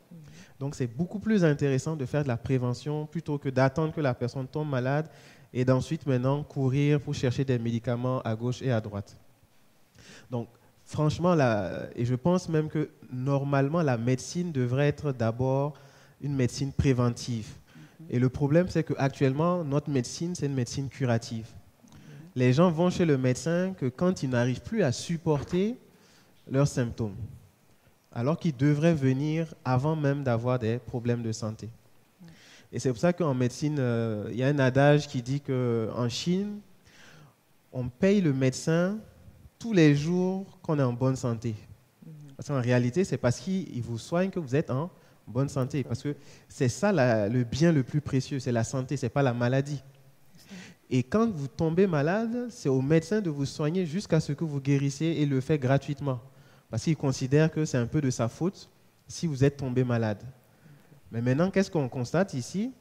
Donc, c'est beaucoup plus intéressant de faire de la prévention plutôt que d'attendre que la personne tombe malade et d'ensuite, maintenant, courir pour chercher des médicaments à gauche et à droite. Donc, franchement, et je pense même que normalement, la médecine devrait être d'abord une médecine préventive. Et le problème, c'est qu'actuellement, notre médecine, c'est une médecine curative. Les gens vont chez le médecin que quand ils n'arrivent plus à supporter leurs symptômes, alors qu'ils devraient venir avant même d'avoir des problèmes de santé. Et c'est pour ça qu'en médecine, il y a un adage qui dit qu'en Chine, on paye le médecin tous les jours qu'on est en bonne santé. Parce qu'en réalité, c'est parce qu'il vous soigne que vous êtes en bonne santé. Parce que c'est ça le bien le plus précieux, c'est la santé, ce n'est pas la maladie. Et quand vous tombez malade, c'est au médecin de vous soigner jusqu'à ce que vous guérissiez et le fait gratuitement. Parce qu'il considère que c'est un peu de sa faute si vous êtes tombé malade. Mais maintenant, qu'est-ce qu'on constate ici?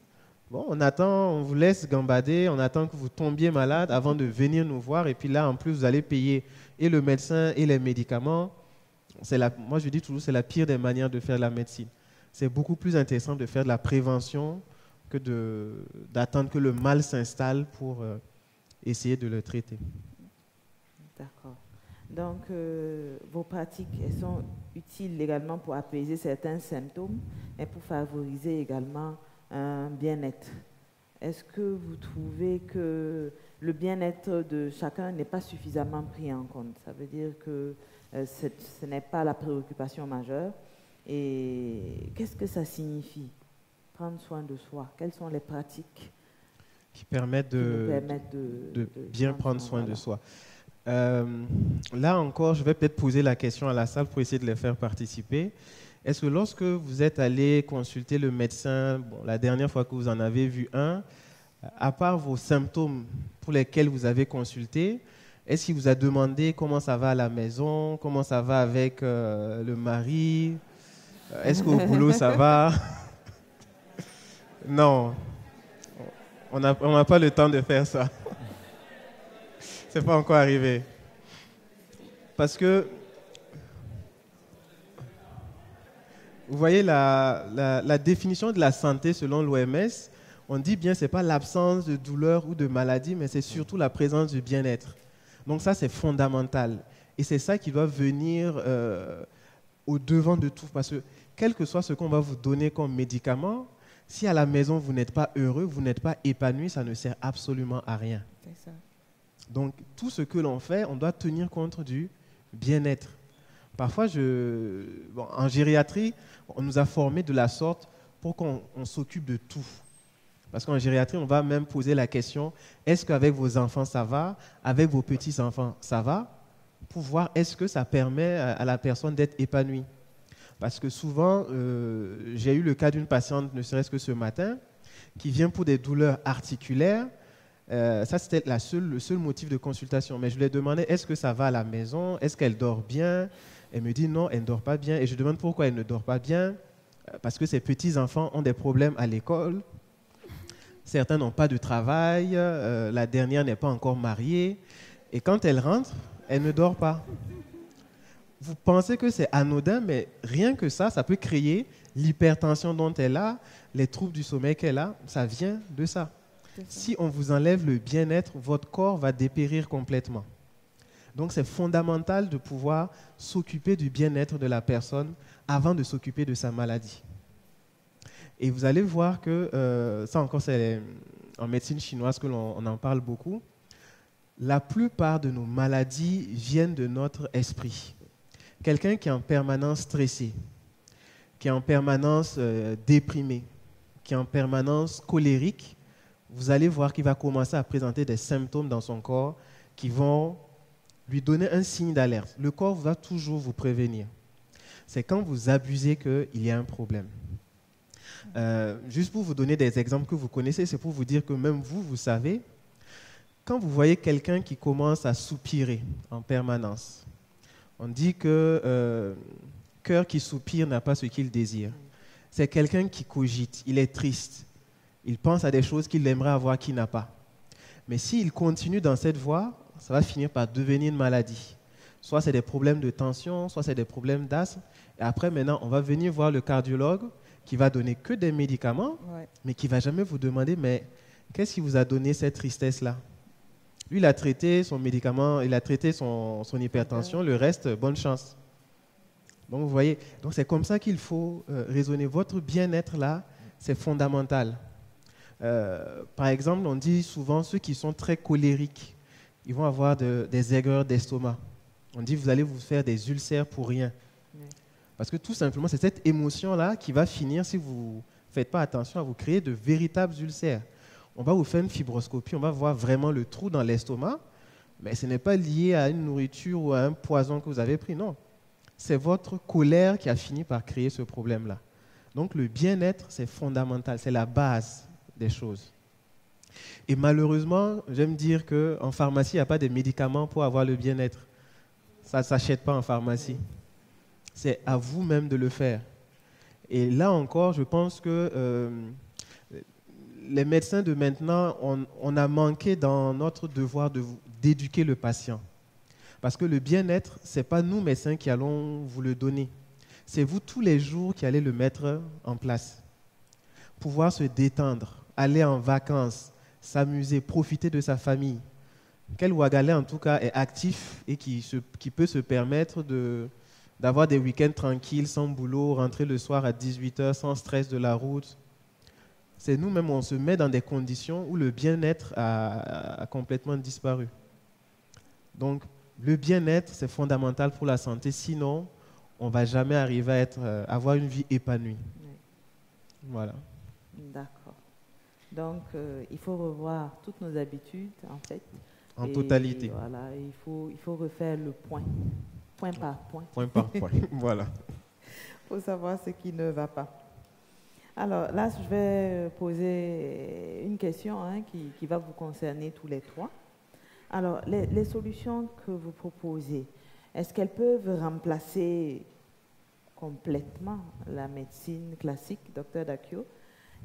Bon, on vous laisse gambader, on attend que vous tombiez malade avant de venir nous voir. Et puis là, en plus, vous allez payer et le médecin et les médicaments. Moi, je dis toujours, c'est la pire des manières de faire la médecine. C'est beaucoup plus intéressant de faire de la prévention que d'attendre que le mal s'installe pour essayer de le traiter. D'accord. Donc, vos pratiques, elles sont utiles également pour apaiser certains symptômes et pour favoriser également un bien-être. Est-ce que vous trouvez que le bien-être de chacun n'est pas suffisamment pris en compte? Ça veut dire que Ce n'est pas la préoccupation majeure. Et qu'est-ce que ça signifie, prendre soin de soi? Quelles sont les pratiques qui permettent de bien prendre soin de soi? Là encore, je vais peut-être poser la question à la salle pour essayer de les faire participer. Est-ce que lorsque vous êtes allé consulter le médecin, la dernière fois que vous en avez vu un, à part vos symptômes pour lesquels vous avez consulté, est-ce qu'il vous a demandé comment ça va à la maison, comment ça va avec le mari, est-ce qu'au boulot ça va? Non, on n'a pas le temps de faire ça. C'est pas encore arrivé. Parce que, vous voyez, la définition de la santé selon l'OMS, on dit bien, ce n'est pas l'absence de douleur ou de maladie, mais c'est surtout la présence du bien-être. Donc ça, c'est fondamental. Et c'est ça qui doit venir au devant de tout. Parce que, quel que soit ce qu'on va vous donner comme médicament, si à la maison, vous n'êtes pas heureux, vous n'êtes pas épanoui, ça ne sert absolument à rien. C'est ça. Donc, tout ce que l'on fait, on doit tenir compte du bien-être. Parfois, en gériatrie, on nous a formés de la sorte pour qu'on s'occupe de tout. Parce qu'en gériatrie, on va même poser la question, est-ce qu'avec vos enfants, ça va? Avec vos petits-enfants, ça va? Pour voir, est-ce que ça permet à la personne d'être épanouie? Parce que souvent, j'ai eu le cas d'une patiente, ne serait-ce que ce matin, qui vient pour des douleurs articulaires. Ça, c'était le seul motif de consultation. Mais je lui ai demandé, est-ce que ça va à la maison? Est-ce qu'elle dort bien? Elle me dit non, elle ne dort pas bien. Et je demande pourquoi elle ne dort pas bien. Parce que ses petits-enfants ont des problèmes à l'école. Certains n'ont pas de travail. La dernière n'est pas encore mariée. Et quand elle rentre, elle ne dort pas. Vous pensez que c'est anodin, mais rien que ça peut créer l'hypertension dont elle a, les troubles du sommeil qu'elle a, ça vient de ça. Si on vous enlève le bien-être, votre corps va dépérir complètement. Donc c'est fondamental de pouvoir s'occuper du bien-être de la personne avant de s'occuper de sa maladie. Et vous allez voir que, ça encore c'est en médecine chinoise que l'on en parle beaucoup, la plupart de nos maladies viennent de notre esprit. Quelqu'un qui est en permanence stressé, qui est en permanence déprimé, qui est en permanence colérique, vous allez voir qu'il va commencer à présenter des symptômes dans son corps qui vont lui donner un signe d'alerte. Le corps va toujours vous prévenir. C'est quand vous abusez qu'il y a un problème. Juste pour vous donner des exemples que vous connaissez, c'est pour vous dire que même vous savez, quand vous voyez quelqu'un qui commence à soupirer en permanence, on dit que cœur qui soupire n'a pas ce qu'il désire. C'est quelqu'un qui cogite, il est triste. Il pense à des choses qu'il aimerait avoir qu'il n'a pas. Mais s'il continue dans cette voie, ça va finir par devenir une maladie. Soit c'est des problèmes de tension, soit c'est des problèmes d'asthme. Et après, maintenant, on va venir voir le cardiologue qui va donner que des médicaments, mais qui ne va jamais vous demander, mais qu'est-ce qui vous a donné cette tristesse-là? Lui, il a traité son médicament, il a traité son hypertension, le reste, bonne chance. Donc, vous voyez, donc c'est comme ça qu'il faut raisonner. Votre bien-être, là, c'est fondamental. Par exemple, on dit souvent ceux qui sont très colériques, ils vont avoir des aigreurs d'estomac. On dit vous allez vous faire des ulcères pour rien. Parce que tout simplement, c'est cette émotion-là qui va finir, si vous ne faites pas attention, à vous créer de véritables ulcères. On va vous faire une fibroscopie, on va voir vraiment le trou dans l'estomac, mais ce n'est pas lié à une nourriture ou à un poison que vous avez pris, non. C'est votre colère qui a fini par créer ce problème-là. Donc le bien-être, c'est fondamental, c'est la base des choses. Et malheureusement, j'aime dire qu'en pharmacie, il n'y a pas de médicaments pour avoir le bien-être. Ça ne s'achète pas en pharmacie. C'est à vous-même de le faire. Et là encore, je pense que les médecins de maintenant, on a manqué dans notre devoir d'éduquer le patient. Parce que le bien-être, ce n'est pas nous, médecins, qui allons vous le donner. C'est vous, tous les jours, qui allez le mettre en place. Pouvoir se détendre, aller en vacances, s'amuser, profiter de sa famille. Quel Ouagalais, en tout cas, est actif et qui peut se permettre d'avoir des week-ends tranquilles, sans boulot, rentrer le soir à 18h, sans stress de la route. C'est nous-mêmes, on se met dans des conditions où le bien-être a complètement disparu. Donc, Le bien-être, c'est fondamental pour la santé. Sinon, on ne va jamais arriver à avoir une vie épanouie. Oui. Voilà. D'accord. Donc, il faut revoir toutes nos habitudes, en fait. En totalité. Voilà, il faut refaire le point par point. Point par point. Voilà. Pour savoir ce qui ne va pas. Alors là, je vais poser une question qui va vous concerner tous les trois. Alors, les solutions que vous proposez, est-ce qu'elles peuvent remplacer complètement la médecine classique, Dr Dakio?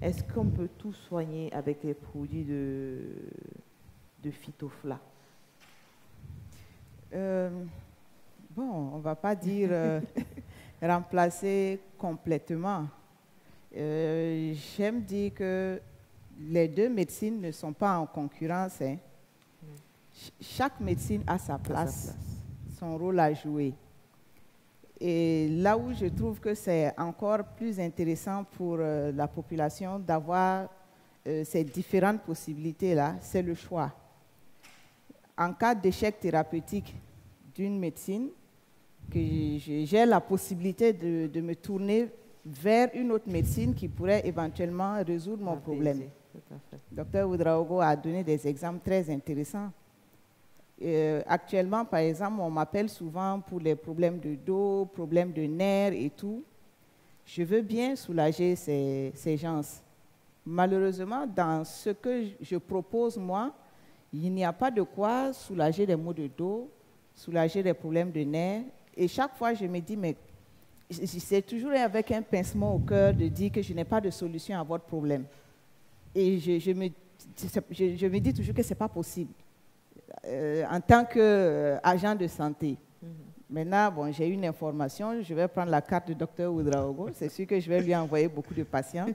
Est-ce qu'on peut tout soigner avec les produits de Phytofla? Bon, on ne va pas dire remplacer complètement. J'aime dire que les deux médecines ne sont pas en concurrence. Hein. Chaque médecine a sa place, son rôle à jouer. Et là où je trouve que c'est encore plus intéressant pour la population d'avoir ces différentes possibilités-là, c'est le choix. En cas d'échec thérapeutique d'une médecine, que j'ai la possibilité de me tourner vers une autre médecine qui pourrait éventuellement résoudre mon problème. Dr Ouedraogo a donné des exemples très intéressants. Actuellement, par exemple, on m'appelle souvent pour les problèmes de dos, problèmes de nerfs et tout. Je veux bien soulager ces gens. Malheureusement, dans ce que je propose, moi, il n'y a pas de quoi soulager les maux de dos, soulager les problèmes de nerfs. Et chaque fois, je me dis, mais c'est toujours avec un pincement au cœur de dire que je n'ai pas de solution à votre problème. Et je me dis toujours que ce n'est pas possible. En tant qu'agent de santé. Maintenant, bon, j'ai une information, je vais prendre la carte du docteur Ouedraogo, c'est sûr que je vais lui envoyer beaucoup de patients.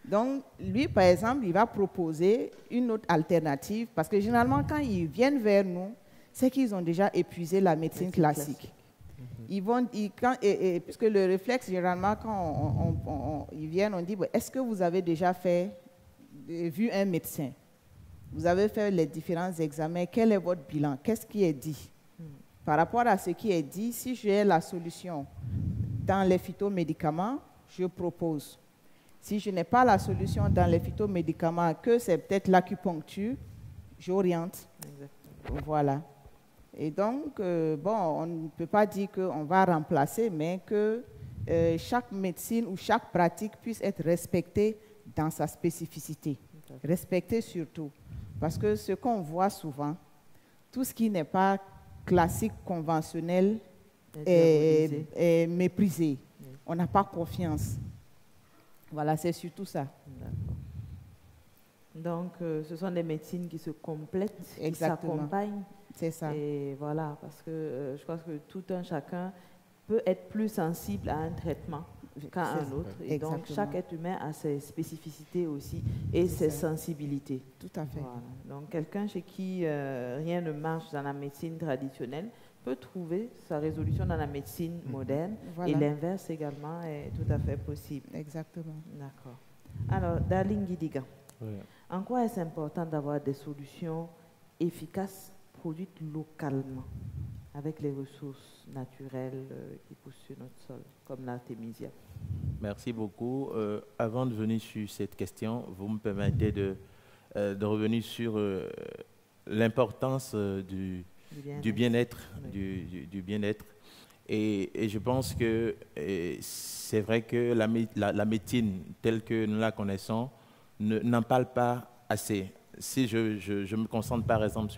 Donc, lui, par exemple, il va proposer une autre alternative, parce que généralement, quand ils viennent vers nous, c'est qu'ils ont déjà épuisé la médecine classique. Ils vont, puisque le réflexe, généralement, quand ils viennent, on dit, est-ce que vous avez déjà vu un médecin? Vous avez fait les différents examens, quel est votre bilan? Qu'est-ce qui est dit? Par rapport à ce qui est dit, si j'ai la solution dans les phytomédicaments, je propose. Si je n'ai pas la solution dans les phytomédicaments, que c'est peut-être l'acupuncture, j'oriente. Voilà. Et donc, bon, on ne peut pas dire qu'on va remplacer, mais que chaque médecine ou chaque pratique puisse être respectée dans sa spécificité. Respectée surtout. Parce que ce qu'on voit souvent, tout ce qui n'est pas classique, conventionnel, est méprisé. Oui. On n'a pas confiance. Voilà, c'est surtout ça. Donc, ce sont des médecines qui se complètent, qui s'accompagnent. C'est ça. Et voilà, parce que je pense que tout un chacun peut être plus sensible à un traitement qu'à un autre. Et donc, chaque être humain a ses spécificités aussi et ses sensibilités. Tout à fait. Voilà. Donc, quelqu'un chez qui rien ne marche dans la médecine traditionnelle peut trouver sa résolution dans la médecine moderne. Voilà. Et l'inverse également est tout à fait possible. Exactement. D'accord. Alors, Darling Gidiga, oui. En quoi est-ce important d'avoir des solutions efficaces produites localement avec les ressources naturelles qui poussent sur notre sol, comme l'artémisia? Merci beaucoup. Avant de venir sur cette question, vous me permettez de revenir sur l'importance du bien-être. Du bien-être. Et je pense que c'est vrai que la médecine telle que nous la connaissons n'en parle pas assez. Si je me concentre par exemple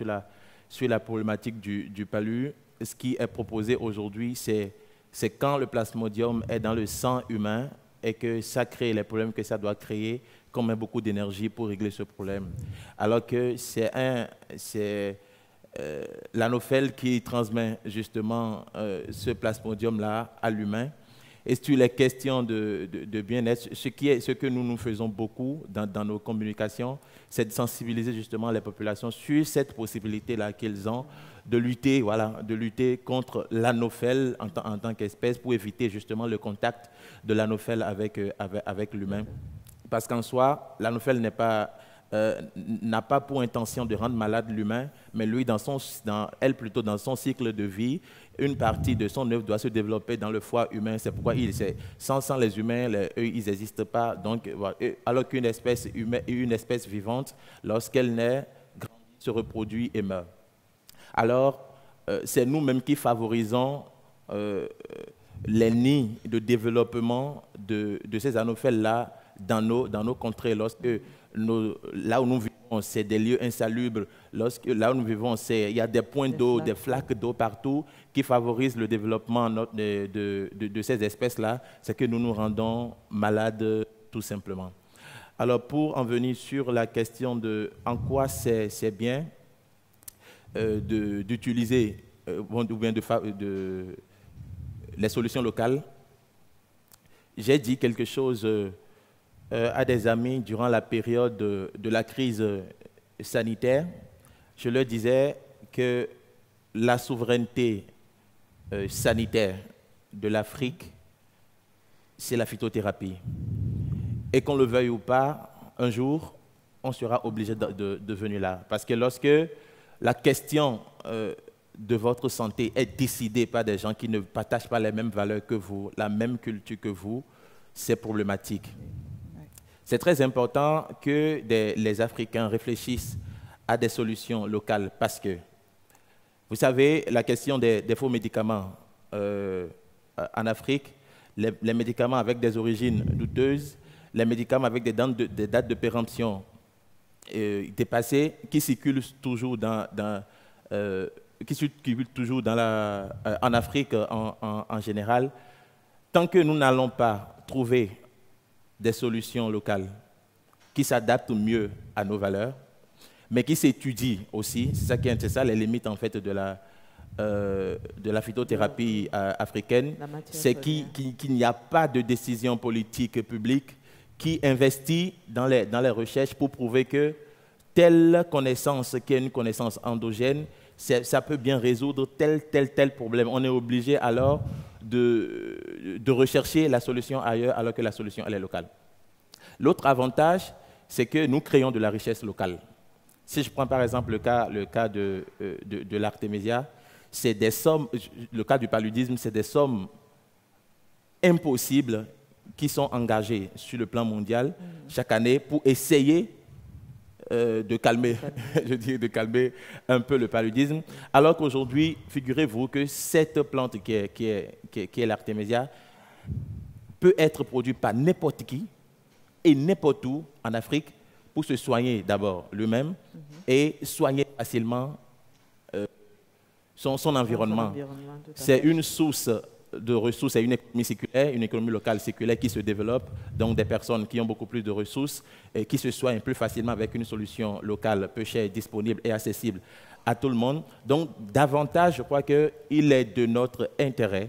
sur la problématique du palu, ce qui est proposé aujourd'hui, c'est quand le plasmodium est dans le sang humain et que ça crée les problèmes que ça doit créer, qu'on met beaucoup d'énergie pour régler ce problème. Alors que c'est l'anophèle qui transmet justement ce plasmodium-là à l'humain. Et sur les questions de bien-être, ce que nous faisons beaucoup dans nos communications, c'est de sensibiliser justement les populations sur cette possibilité-là qu'ils ont de lutter contre l'anophèle en tant qu'espèce pour éviter justement le contact de l'anophèle avec l'humain. Parce qu'en soi, l'anophèle n'est pas n'a pas pour intention de rendre malade l'humain, mais lui, elle plutôt dans son cycle de vie, une partie de son œuvre doit se développer dans le foie humain. C'est pourquoi sans les humains, eux, ils n'existent pas. Donc, voilà. Alors qu'une espèce humaine, une espèce vivante, lorsqu'elle naît, grandit, se reproduit et meurt. Alors, c'est nous-mêmes qui favorisons les nids de développement de ces anophèles-là dans nos contrées. Lorsque là où nous vivons, c'est des lieux insalubres. Là où nous vivons, il y a des points d'eau, des flaques d'eau partout qui favorisent le développement de ces espèces-là. C'est que nous nous rendons malades tout simplement. Alors, pour en venir sur la question de en quoi c'est bien d'utiliser ou bien les solutions locales, j'ai dit quelque chose à des amis durant la période de la crise sanitaire. Je leur disais que la souveraineté sanitaire de l'Afrique, c'est la phytothérapie. Et qu'on le veuille ou pas, un jour, on sera obligé de venir là. Parce que lorsque la question de votre santé est décidée par des gens qui ne partagent pas les mêmes valeurs que vous, la même culture que vous, c'est problématique. C'est très important que les Africains réfléchissent à des solutions locales parce que, vous savez, la question des faux médicaments en Afrique, les médicaments avec des origines douteuses, les médicaments avec des dates de péremption dépassées, qui circulent toujours en Afrique en général, tant que nous n'allons pas trouver des solutions locales qui s'adaptent mieux à nos valeurs, mais qui s'étudient aussi, c'est ça les limites en fait de la phytothérapie africaine, c'est qu'il n'y a pas de décision politique publique qui investit dans les recherches pour prouver que telle connaissance, qui est une connaissance endogène, ça peut bien résoudre tel problème. On est obligé alors de rechercher la solution ailleurs alors que la solution elle est locale. L'autre avantage, c'est que nous créons de la richesse locale. Si je prends par exemple le cas de l'artémisia, c'est des sommes, le cas du paludisme, c'est des sommes impossibles qui sont engagées sur le plan mondial chaque année pour essayer de calmer un peu le paludisme. Alors qu'aujourd'hui, figurez-vous que cette plante qui est l'artémisia peut être produite par n'importe qui et n'importe où en Afrique pour se soigner d'abord lui-même et soigner facilement son environnement. C'est une source de ressources, c'est une économie circulaire, une économie locale circulaire qui se développe, donc des personnes qui ont beaucoup plus de ressources et qui se soignent plus facilement avec une solution locale peu chère, disponible et accessible à tout le monde. Donc, davantage, je crois qu'il est de notre intérêt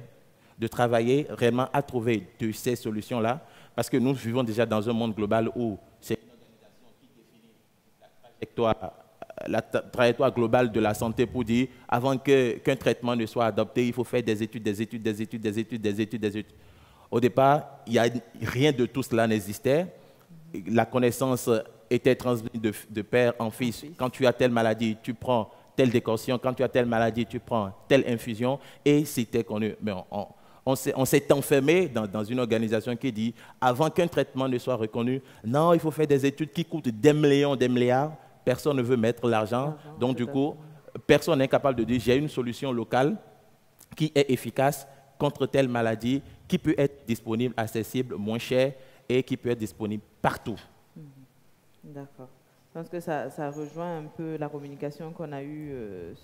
de travailler vraiment à trouver de ces solutions-là, parce que nous vivons déjà dans un monde global où c'est une organisation qui définit la trajectoire globale de la santé pour dire, avant qu'un traitement ne soit adopté, il faut faire des études. Au départ, rien de tout cela n'existait. La connaissance était transmise de père en fils. Quand tu as telle maladie, tu prends telle décoction. Quand tu as telle maladie, tu prends telle infusion. Et c'était connu. Mais on s'est enfermé dans une organisation qui dit, avant qu'un traitement ne soit reconnu, non, il faut faire des études qui coûtent des millions, des milliards. Personne ne veut mettre l'argent. Donc, du coup, personne n'est capable de dire, j'ai une solution locale qui est efficace contre telle maladie, qui peut être disponible, accessible, moins cher et qui peut être disponible partout. D'accord. Je pense que ça rejoint un peu la communication qu'on a eue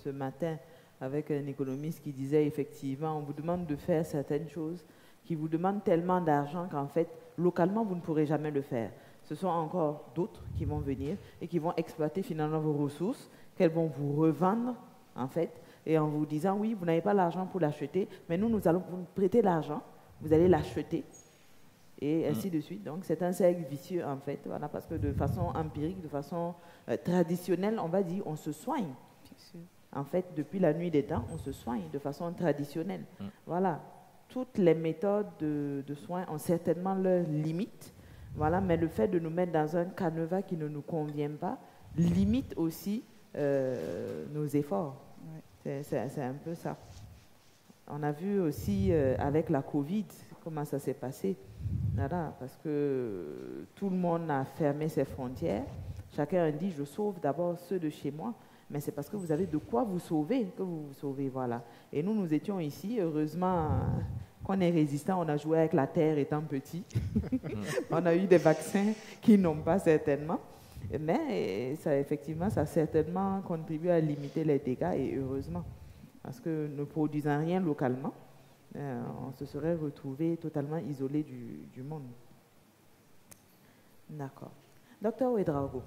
ce matin avec un économiste qui disait effectivement, on vous demande de faire certaines choses qui vous demandent tellement d'argent qu'en fait, localement, vous ne pourrez jamais le faire. Ce sont encore d'autres qui vont venir et qui vont exploiter finalement vos ressources, qu'elles vont vous revendre, en fait, et en vous disant, oui, vous n'avez pas l'argent pour l'acheter, mais nous allons vous prêter l'argent, vous allez l'acheter, et ainsi de suite. Donc, c'est un cercle vicieux, en fait, voilà, parce que de façon empirique, de façon traditionnelle, on va dire, on se soigne. En fait, depuis la nuit des temps, on se soigne de façon traditionnelle. Voilà. Toutes les méthodes de soins ont certainement leurs limites. Voilà, mais le fait de nous mettre dans un canevas qui ne nous convient pas limite aussi nos efforts. Ouais. C'est un peu ça. On a vu aussi avec la Covid comment ça s'est passé. Voilà, parce que tout le monde a fermé ses frontières. Chacun a dit, je sauve d'abord ceux de chez moi. Mais c'est parce que vous avez de quoi vous sauver que vous vous sauvez. Voilà. Et nous étions ici. Heureusement qu'on est résistant. On a joué avec la terre étant petit. On a eu des vaccins qui n'ont pas certainement. Mais effectivement, ça a certainement contribué à limiter les dégâts. Et heureusement. Parce que ne produisant rien localement, on se serait retrouvé totalement isolé du monde. D'accord. Docteur Ouédraogo,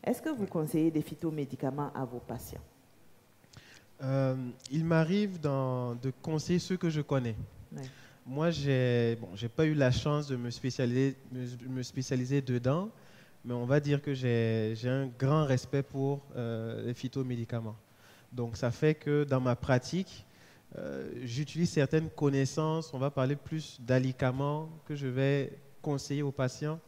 est-ce que vous conseillez des phytomédicaments à vos patients? Il m'arrive de conseiller ceux que je connais. Oui. Moi, j'ai pas eu la chance de me spécialiser dedans, mais on va dire que j'ai un grand respect pour les phytomédicaments. Donc, ça fait que dans ma pratique, j'utilise certaines connaissances, on va parler plus d'alicaments que je vais conseiller aux patients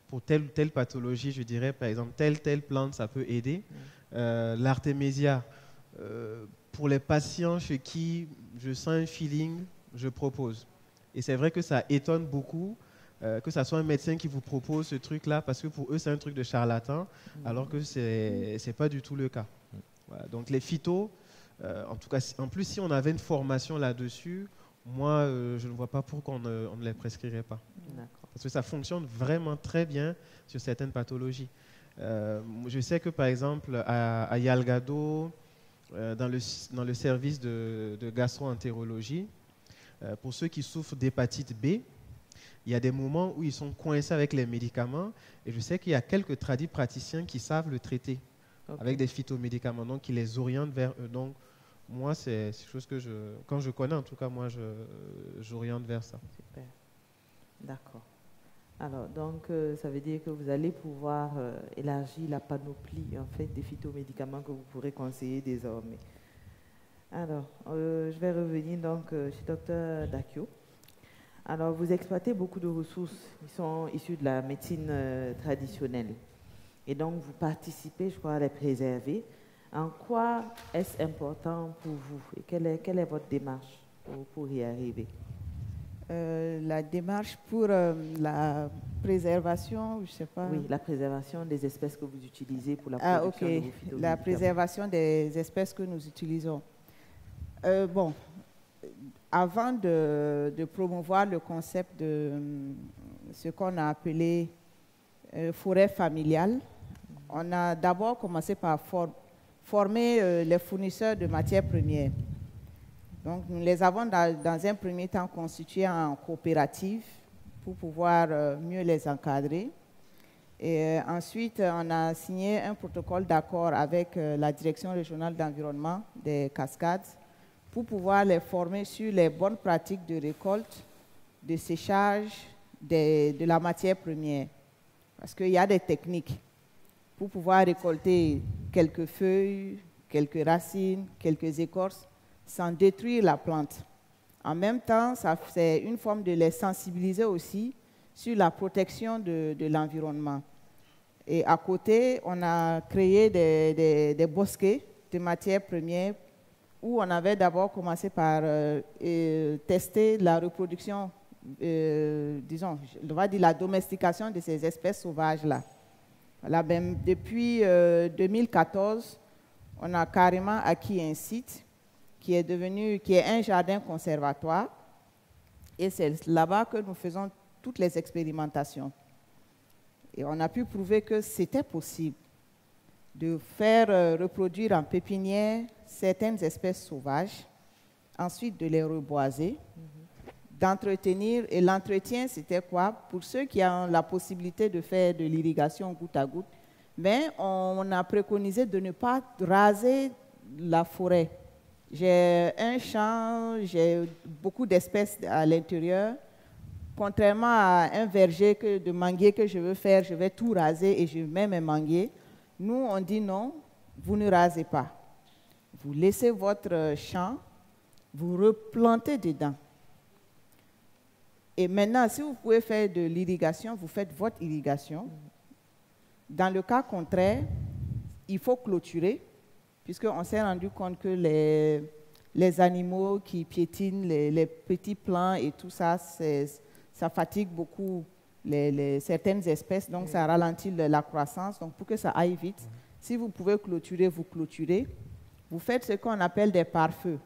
pour telle ou telle pathologie. Je dirais, par exemple, telle plante, ça peut aider. L'artémisia, pour les patients chez qui je sens un feeling, je propose. Et c'est vrai que ça étonne beaucoup que ce soit un médecin qui vous propose ce truc-là, parce que pour eux, c'est un truc de charlatan, alors que ce n'est pas du tout le cas. Voilà. Donc les phytos, en tout cas, en plus, si on avait une formation là-dessus, moi, je ne vois pas pourquoi on ne les prescrirait pas. Parce que ça fonctionne vraiment très bien sur certaines pathologies. Je sais que, par exemple, à Yalgado, dans le service de gastro-entérologie, pour ceux qui souffrent d'hépatite B, il y a des moments où ils sont coincés avec les médicaments, et je sais qu'il y a quelques praticiens qui savent le traiter avec des phytomédicaments, donc qui les orientent vers eux. Donc, moi, c'est quelque chose que quand je connais, en tout cas, moi, j'oriente vers ça. Super. D'accord. Alors, donc, ça veut dire que vous allez pouvoir élargir la panoplie, en fait, des phytomédicaments que vous pourrez conseiller désormais. Alors, je vais revenir donc chez Dr Dakio. Alors, vous exploitez beaucoup de ressources qui sont issues de la médecine traditionnelle. Et donc, vous participez, je crois, à les préserver. En quoi est-ce important pour vous? Et quelle est votre démarche pour y arriver? La démarche pour la préservation, je ne sais pas. Oui, la préservation des espèces que vous utilisez pour la production de vos phytomédicaments. La préservation des espèces que nous utilisons. Bon, avant de promouvoir le concept de ce qu'on a appelé forêt familiale, on a d'abord commencé par former les fournisseurs de matières premières. Donc, nous les avons dans un premier temps constitués en coopérative pour pouvoir mieux les encadrer. Et ensuite, on a signé un protocole d'accord avec la Direction régionale d'environnement des Cascades pour pouvoir les former sur les bonnes pratiques de récolte, de séchage de la matière première. Parce qu'il y a des techniques pour pouvoir récolter quelques feuilles, quelques racines, quelques écorces, sans détruire la plante. En même temps, c'est une forme de les sensibiliser aussi sur la protection de l'environnement. Et à côté, on a créé des bosquets de matières premières où on avait d'abord commencé par tester la reproduction, disons, on va dire la domestication de ces espèces sauvages-là. Voilà, ben, depuis 2014, on a carrément acquis un site qui est un jardin conservatoire, et c'est là-bas que nous faisons toutes les expérimentations. Et on a pu prouver que c'était possible de faire reproduire en pépinière certaines espèces sauvages, ensuite de les reboiser, d'entretenir. Et l'entretien, c'était quoi? Pour ceux qui ont la possibilité de faire de l'irrigation goutte à goutte, mais on a préconisé de ne pas raser la forêt. J'ai un champ, j'ai beaucoup d'espèces à l'intérieur. Contrairement à un verger de manguier que je veux faire, je vais tout raser et je mets mes manguiers. Nous, on dit non, vous ne rasez pas. Vous laissez votre champ, vous replantez dedans. Et maintenant, si vous pouvez faire de l'irrigation, vous faites votre irrigation. Dans le cas contraire, il faut clôturer, puisqu'on s'est rendu compte que les animaux qui piétinent les petits plants et tout ça, ça fatigue beaucoup certaines espèces, donc ça ralentit la croissance. Donc pour que ça aille vite, si vous pouvez clôturer, vous clôturez. Vous faites ce qu'on appelle des pare-feux.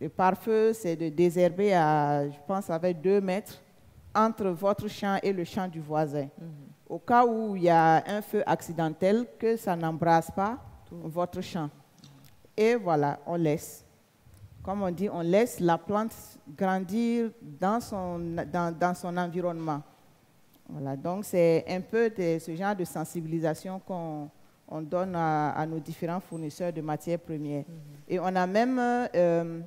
Les pare-feux, c'est de désherber à, je pense, avec 2 mètres entre votre champ et le champ du voisin. Au cas où il y a un feu accidentel, que ça n'embrase pas votre champ. Et voilà, on laisse. Comme on dit, on laisse la plante grandir dans son environnement. Voilà, donc c'est un peu ce genre de sensibilisation qu'on donne à nos différents fournisseurs de matières premières. Et on a même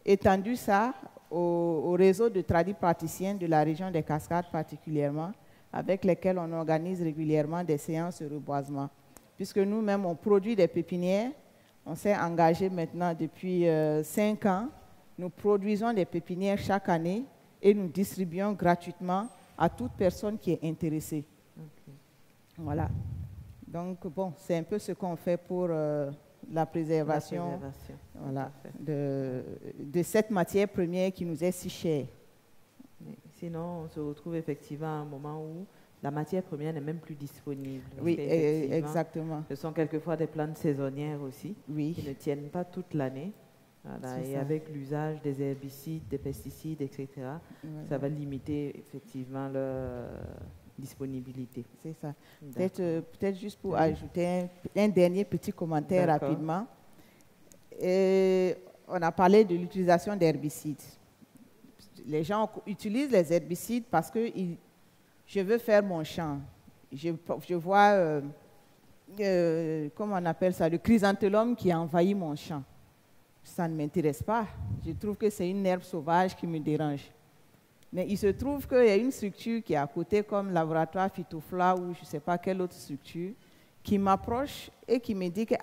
étendu ça au réseau de tradipraticiens de la région des Cascades particulièrement, avec lesquels on organise régulièrement des séances de reboisement. Puisque nous-mêmes, on produit des pépinières, on s'est engagé maintenant depuis 5 ans. Nous produisons des pépinières chaque année et nous distribuons gratuitement à toute personne qui est intéressée. Voilà. Donc, bon, c'est un peu ce qu'on fait pour la préservation, voilà, de cette matière première qui nous est si chère. Sinon, on se retrouve effectivement à un moment où la matière première n'est même plus disponible. Oui, exactement. Ce sont quelquefois des plantes saisonnières aussi, qui ne tiennent pas toute l'année. Voilà, et avec l'usage des herbicides, des pesticides, etc., ça va limiter effectivement leur disponibilité. C'est ça. Peut-être juste pour ajouter un dernier petit commentaire rapidement. On a parlé de l'utilisation d'herbicides. Les gens utilisent les herbicides parce que je veux faire mon champ. Je vois, comment on appelle ça, le chrysanthellum qui a envahi mon champ. Ça ne m'intéresse pas. Je trouve que c'est une herbe sauvage qui me dérange. Mais il se trouve qu'il y a une structure qui est à côté, comme laboratoire Phytofla ou je ne sais pas quelle autre structure, qui m'approche et qui me dit que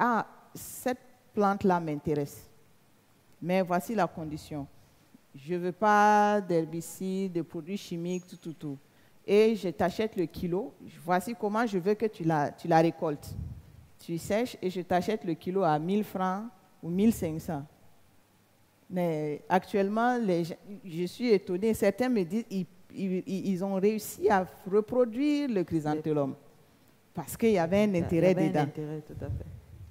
cette plante-là m'intéresse. Mais voici la condition. Je ne veux pas d'herbicides, de produits chimiques, tout. Et je t'achète le kilo. Voici comment je veux que tu la récoltes. Tu sèches et je t'achète le kilo à 1000 francs ou 1500. Mais actuellement, je suis étonnée. Certains me disent qu'ils ont réussi à reproduire le chrysanthellum parce qu'il y avait un intérêt dedans. Tout à fait.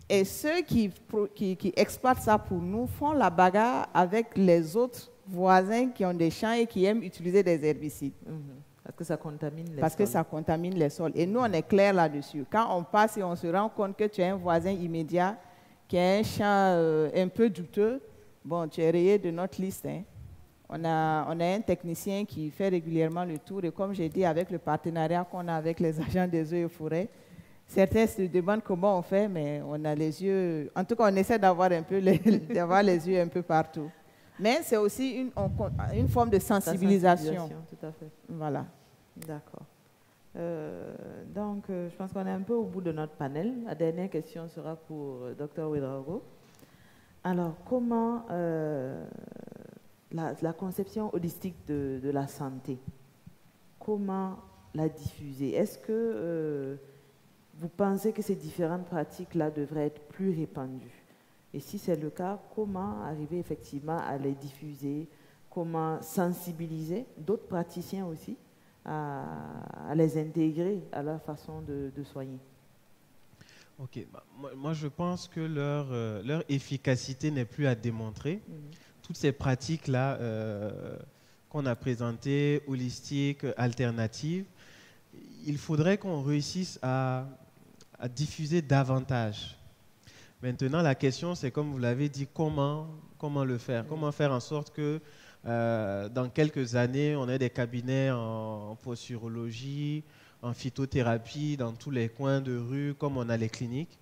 Et ceux qui exploitent ça pour nous font la bagarre avec les autres voisins qui ont des champs et qui aiment utiliser des herbicides. Parce que ça contamine les sols. Parce que ça contamine les sols. Et nous, on est clair là-dessus. Quand on passe et on se rend compte que tu as un voisin immédiat qui a un champ un peu douteux, bon, tu es rayé de notre liste. Hein. On a un technicien qui fait régulièrement le tour. Et comme j'ai dit, avec le partenariat qu'on a avec les agents des eaux et forêts, certains se demandent comment on fait, mais on a les yeux... En tout cas, on essaie d'avoir les yeux un peu partout. Mais c'est aussi une forme de sensibilisation. Tout à fait. Voilà. D'accord. Donc, je pense qu'on est un peu au bout de notre panel. La dernière question sera pour Dr Ouedraogo. Alors, comment la conception holistique de la santé, comment la diffuser? Est-ce que vous pensez que ces différentes pratiques-là devraient être plus répandues? Et si c'est le cas, comment arriver effectivement à les diffuser? Comment sensibiliser d'autres praticiens aussi à les intégrer à leur façon de soigner? Ok, moi je pense que leur efficacité n'est plus à démontrer. Toutes ces pratiques-là qu'on a présentées, holistiques, alternatives, il faudrait qu'on réussisse à diffuser davantage. Maintenant, la question, c'est comme vous l'avez dit, comment le faire? Comment faire en sorte que dans quelques années, on ait des cabinets en posturologie, en phytothérapie, dans tous les coins de rue, comme on a les cliniques?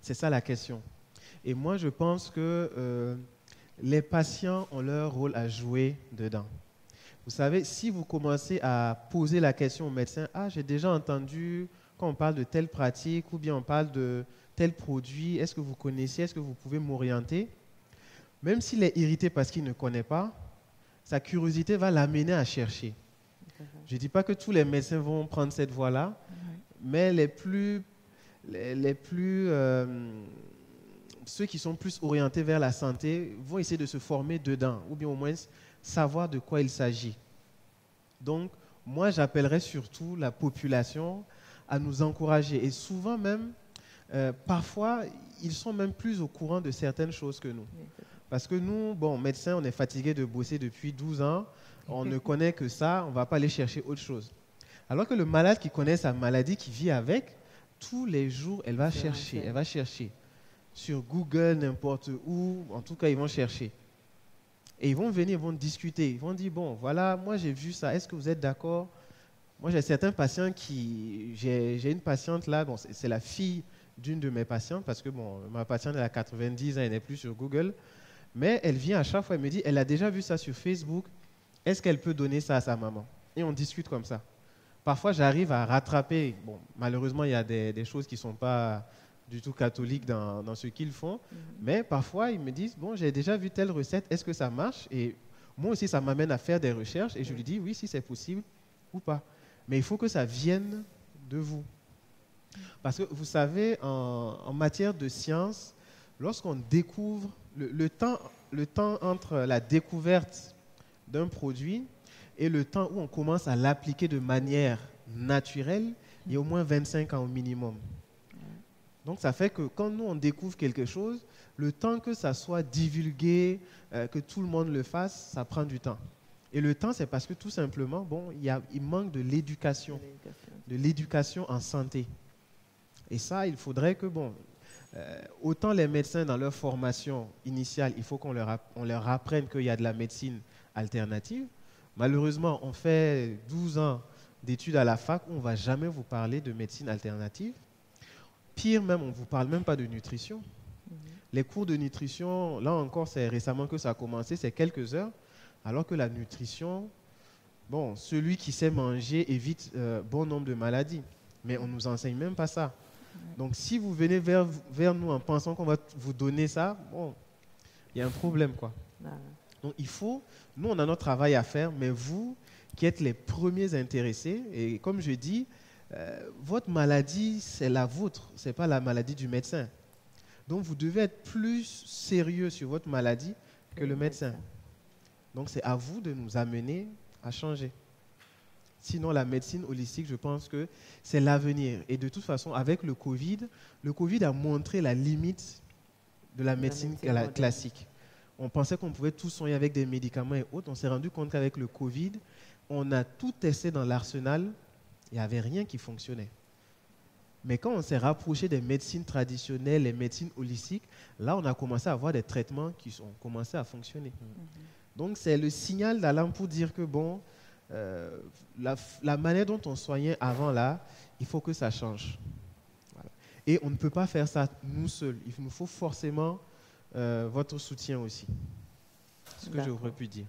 C'est ça la question. Et moi, je pense que les patients ont leur rôle à jouer dedans. Vous savez, si vous commencez à poser la question au médecin, « Ah, j'ai déjà entendu quand on parle de telle pratique ou bien on parle de tel produit, est-ce que vous connaissez, est-ce que vous pouvez m'orienter ?» Même s'il est irrité parce qu'il ne connaît pas, sa curiosité va l'amener à chercher. Je ne dis pas que tous les médecins vont prendre cette voie-là, mais ceux qui sont plus orientés vers la santé vont essayer de se former dedans, ou bien au moins savoir de quoi il s'agit. Donc, moi, j'appellerais surtout la population à nous encourager. Et souvent même, parfois, ils sont même plus au courant de certaines choses que nous. Parce que nous, bon, médecins, on est fatigués de bosser depuis 12 ans, on ne connaît que ça, on ne va pas aller chercher autre chose. Alors que le malade qui connaît sa maladie, qui vit avec, tous les jours, elle va chercher. Sur Google, n'importe où, en tout cas, ils vont chercher. Et ils vont venir, ils vont discuter, ils vont dire, bon, voilà, moi j'ai vu ça, est-ce que vous êtes d'accord? Moi j'ai certains patients j'ai une patiente là, bon, c'est la fille d'une de mes patientes, parce que bon, ma patiente elle a 90 ans, elle n'est plus sur Google, mais elle vient à chaque fois, elle me dit, elle a déjà vu ça sur Facebook, est-ce qu'elle peut donner ça à sa maman? Et on discute comme ça. Parfois j'arrive à rattraper, bon, malheureusement il y a des choses qui ne sont pas du tout catholiques dans ce qu'ils font, mais parfois ils me disent, bon, j'ai déjà vu telle recette, est-ce que ça marche? Et moi aussi ça m'amène à faire des recherches et je lui dis oui, si c'est possible ou pas. Mais il faut que ça vienne de vous. Parce que vous savez, en matière de science, lorsqu'on découvre, le temps entre la découverte d'un produit et le temps où on commence à l'appliquer de manière naturelle, il y a au moins 25 ans au minimum. Donc, ça fait que quand nous, on découvre quelque chose, le temps que ça soit divulgué, que tout le monde le fasse, ça prend du temps. Et le temps, c'est parce que tout simplement, bon, il manque de l'éducation en santé. Et ça, il faudrait que, bon, autant les médecins dans leur formation initiale, il faut qu'on leur apprenne qu'il y a de la médecine alternative. Malheureusement, on fait 12 ans d'études à la fac où on ne va jamais vous parler de médecine alternative. Pire même, on ne vous parle même pas de nutrition. Les cours de nutrition, là encore, c'est récemment que ça a commencé, c'est quelques heures, alors que la nutrition, bon, celui qui sait manger évite bon nombre de maladies, mais on ne nous enseigne même pas ça. Donc si vous venez vers nous en pensant qu'on va vous donner ça, bon, il y a un problème, quoi. Donc il faut, nous on a notre travail à faire, mais vous qui êtes les premiers intéressés, et comme je dis, votre maladie, c'est la vôtre, ce n'est pas la maladie du médecin. Donc, vous devez être plus sérieux sur votre maladie que le médecin. Donc, c'est à vous de nous amener à changer. Sinon, la médecine holistique, je pense que c'est l'avenir. Et de toute façon, avec le Covid a montré la limite de la médecine classique. On pensait qu'on pouvait tout soigner avec des médicaments et autres. On s'est rendu compte qu'avec le Covid, on a tout testé dans l'arsenal. Il n'y avait rien qui fonctionnait. Mais quand on s'est rapproché des médecines traditionnelles, les médecines holistiques, là, on a commencé à avoir des traitements qui ont commencé à fonctionner. Donc, c'est le signal d'alarme pour dire que, bon, la manière dont on soignait avant, là, il faut que ça change. Voilà. Et on ne peut pas faire ça nous seuls. Il nous faut forcément votre soutien aussi. C'est ce que j'aurais pu dire.